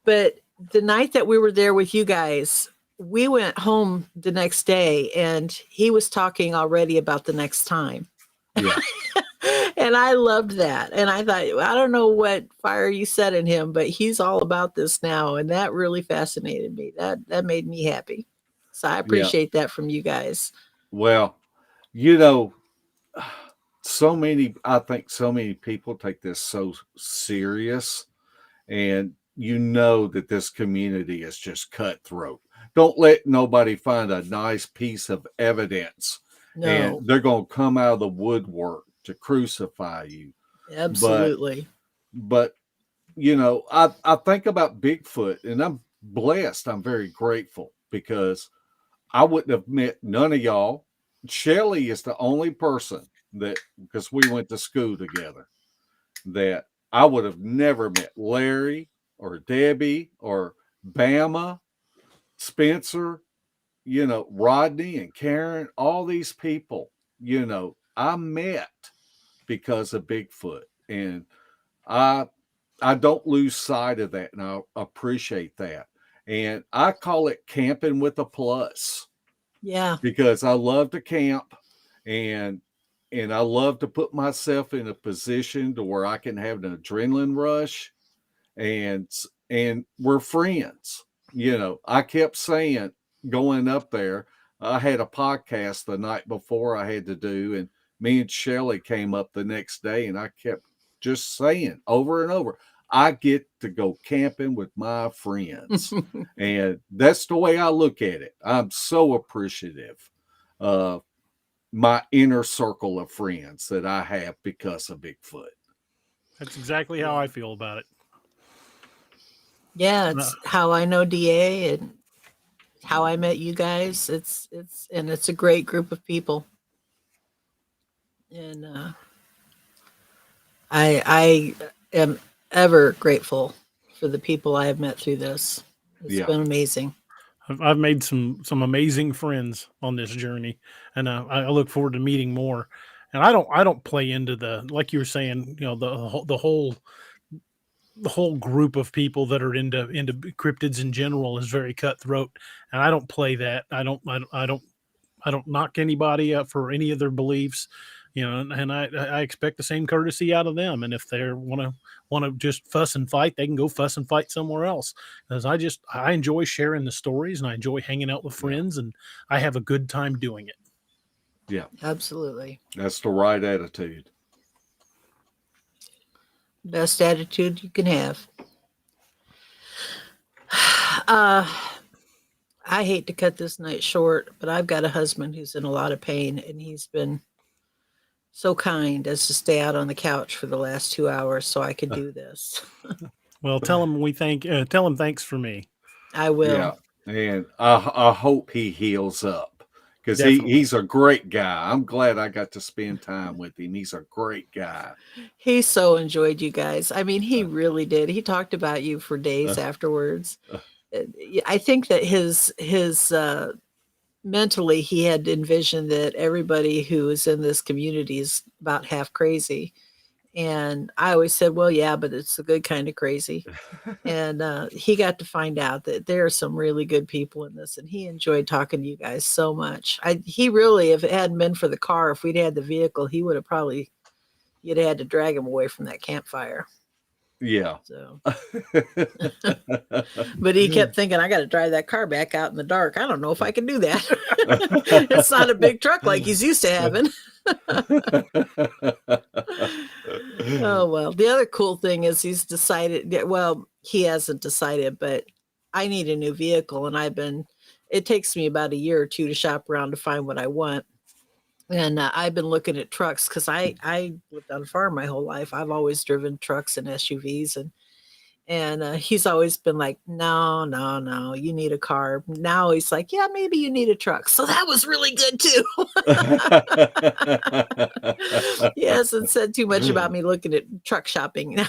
But the night that we were there with you guys, we went home the next day and he was talking already about the next time. Yeah. And I loved that. And I thought, I don't know what fire you set in him, but he's all about this now. And that really fascinated me. That made me happy. So I appreciate that from you guys. Well, you know, I think so many people take this so serious, and you know that this community is just cutthroat. Don't let nobody find a nice piece of evidence and they're going to come out of the woodwork to crucify you. Absolutely. But you know, I think about Bigfoot, and I'm blessed. I'm very grateful, because I wouldn't have met none of y'all. Shelly is the only person that, because we went to school together, that I would have never met. Larry or Debbie or Bama, Spencer, you know, Rodney and Karen, all these people, you know, I met because of Bigfoot. And I don't lose sight of that, and I appreciate that. And I call it camping with a plus. Yeah. Because I love to camp, and I love to put myself in a position to where I can have an adrenaline rush, and we're friends. You know, I kept saying going up there, I had a podcast the night before I had to do, and me and Shelly came up the next day, and I kept just saying over and over, I get to go camping with my friends. And that's the way I look at it. I'm so appreciative of my inner circle of friends that I have because of Bigfoot. That's exactly how I feel about it. Yeah, it's how I know DA and how I met you guys. It's a great group of people. And I am ever grateful for the people I have met through this. It's been amazing. I've made some amazing friends on this journey, and I look forward to meeting more. And I don't play into the, like you were saying, you know, the whole group of people that are into cryptids in general is very cutthroat, and I don't play that. I don't knock anybody up for any of their beliefs, you know, and I expect the same courtesy out of them. And if they want to just fuss and fight, they can go fuss and fight somewhere else. Because I enjoy sharing the stories, and I enjoy hanging out with friends, and I have a good time doing it. Yeah, absolutely. That's the right attitude. Best attitude you can have. I hate to cut this night short, but I've got a husband who's in a lot of pain, and he's been so kind as to stay out on the couch for the last 2 hours so I could do this. Well, tell him tell him thanks for me. I will. Yeah, and I hope he heals up, because he's a great guy. I'm glad I got to spend time with him. He's a great guy. He so enjoyed you guys. I mean, he really did. He talked about you for days afterwards. I think that his mentally, he had envisioned that everybody who is in this community is about half crazy. And I always said, well, yeah, but it's the good kind of crazy. And he got to find out that there are some really good people in this. And he enjoyed talking to you guys so much. He really, if it hadn't been for the car, if we'd had the vehicle, he would have probably, you'd had to drag him away from that campfire. Yeah. So, but he kept thinking, I got to drive that car back out in the dark. I don't know if I can do that. It's not a big truck like he's used to having. Oh, well, the other cool thing is he's decided, well, he hasn't decided, but I need a new vehicle. And it takes me about a year or two to shop around to find what I want. And I've been looking at trucks because I lived on a farm my whole life. I've always driven trucks and SUVs, and he's always been like, no, you need a car. Now he's like, yeah, maybe you need a truck. So that was really good too. He hasn't said too much about me looking at truck shopping now.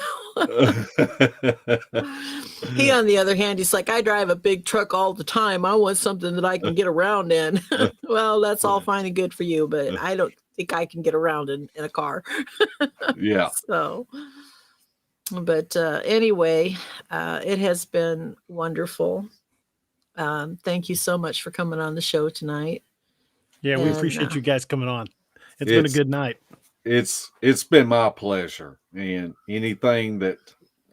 He, on the other hand, he's like, I drive a big truck all the time. I want something that I can get around in. Well, that's all fine and good for you, but I don't think I can get around in a car. Yeah. So, but anyway, it has been wonderful. Thank you so much for coming on the show tonight. Yeah, we appreciate you guys coming on. It's been a good night. It's been my pleasure, and anything that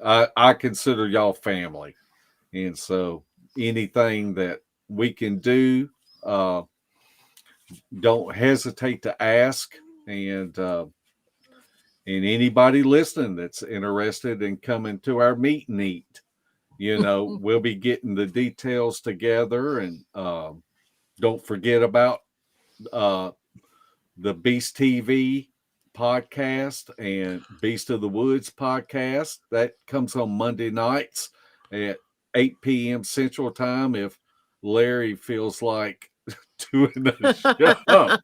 I consider y'all family, and so anything that we can do, don't hesitate to ask, and anybody listening that's interested in coming to our meet and eat, we'll be getting the details together, and don't forget about the Beast TV podcast and Beast of the Woods podcast. That comes on Monday nights at 8 p.m. Central Time if Larry feels like doing a show.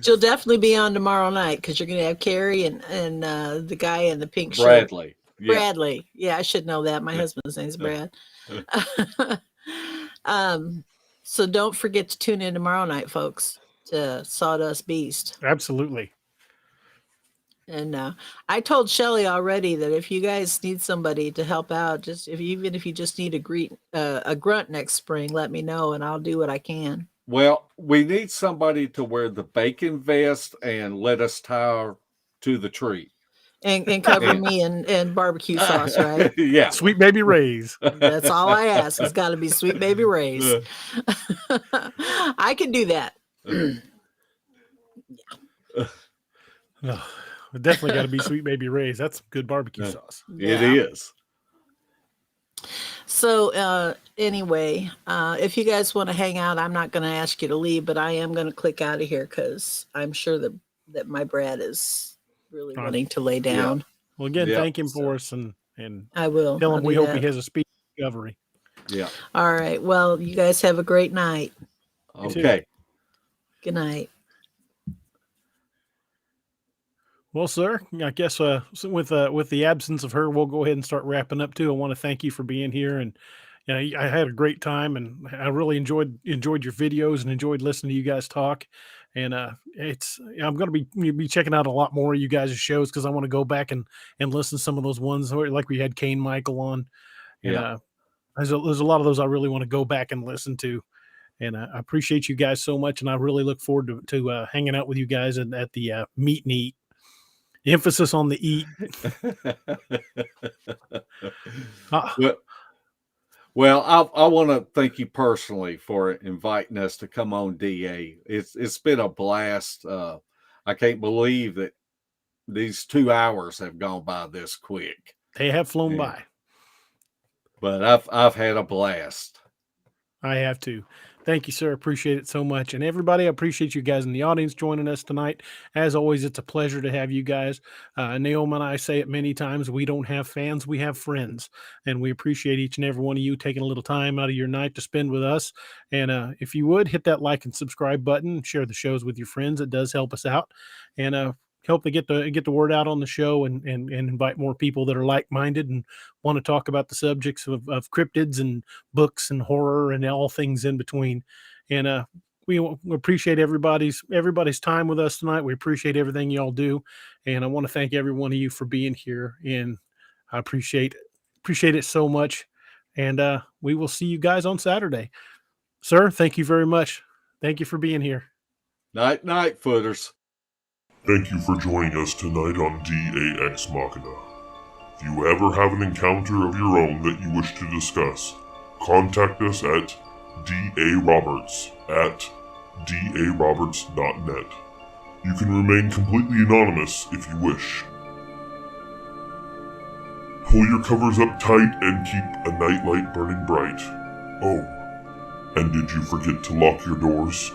She'll definitely be on tomorrow night because you're going to have Carrie and the guy in the pink shirt. Bradley. Yeah. Bradley. Yeah, I should know that. My husband's name's Brad. So don't forget to tune in tomorrow night, folks, to Sawdust Beast. Absolutely. And I told Shelly already that if you guys need somebody to help out, even if you just need a grunt next spring, let me know and I'll do what I can. Well, we need somebody to wear the bacon vest and let us tie her to the tree. And cover me in barbecue sauce, right? Yeah. Sweet Baby Ray's. That's all I ask. It's got to be Sweet Baby Ray's. I can do that. No, it definitely got to be Sweet Baby Ray's. That's some good barbecue sauce. It is. So anyway, if you guys want to hang out, I'm not going to ask you to leave, but I am going to click out of here because I'm sure that my Brad is really wanting to lay down. Yeah. Well, again, thank him for us, and I will tell him we hope he has a speedy recovery. Yeah. All right. Well, you guys have a great night. Okay. Good night. Well, sir, I guess with the absence of her, we'll go ahead and start wrapping up too. I want to thank you for being here, and I had a great time, and I really enjoyed your videos and enjoyed listening to you guys talk. And I'm going to be checking out a lot more of you guys' shows because I want to go back and listen to some of those ones like we had Kane Michael on. And, there's a lot of those I really want to go back and listen to. And I appreciate you guys so much, and I really look forward to hanging out with you guys at the meet and eat. Emphasis on the eat. Well, I want to thank you personally for inviting us to come on, DA. It's been a blast. I can't believe that these 2 hours have gone by this quick. They have flown by. But I've had a blast. I have too. Thank you, sir. Appreciate it so much. And everybody, I appreciate you guys in the audience joining us tonight. As always, it's a pleasure to have you guys. Naomi and I say it many times, we don't have fans, we have friends. And we appreciate each and every one of you taking a little time out of your night to spend with us. And if you would, hit that like and subscribe button, share the shows with your friends. It does help us out. And help to get the word out on the show and invite more people that are like-minded and want to talk about the subjects of cryptids and books and horror and all things in between. And we appreciate everybody's time with us tonight. We appreciate everything y'all do. And I want to thank every one of you for being here. And I appreciate it so much. And we will see you guys on Saturday. Sir, thank you very much. Thank you for being here. Night, footers. Thank you for joining us tonight on DAX Machina. If you ever have an encounter of your own that you wish to discuss, contact us at daroberts@daroberts.net. You can remain completely anonymous if you wish. Pull your covers up tight and keep a nightlight burning bright. Oh, and did you forget to lock your doors?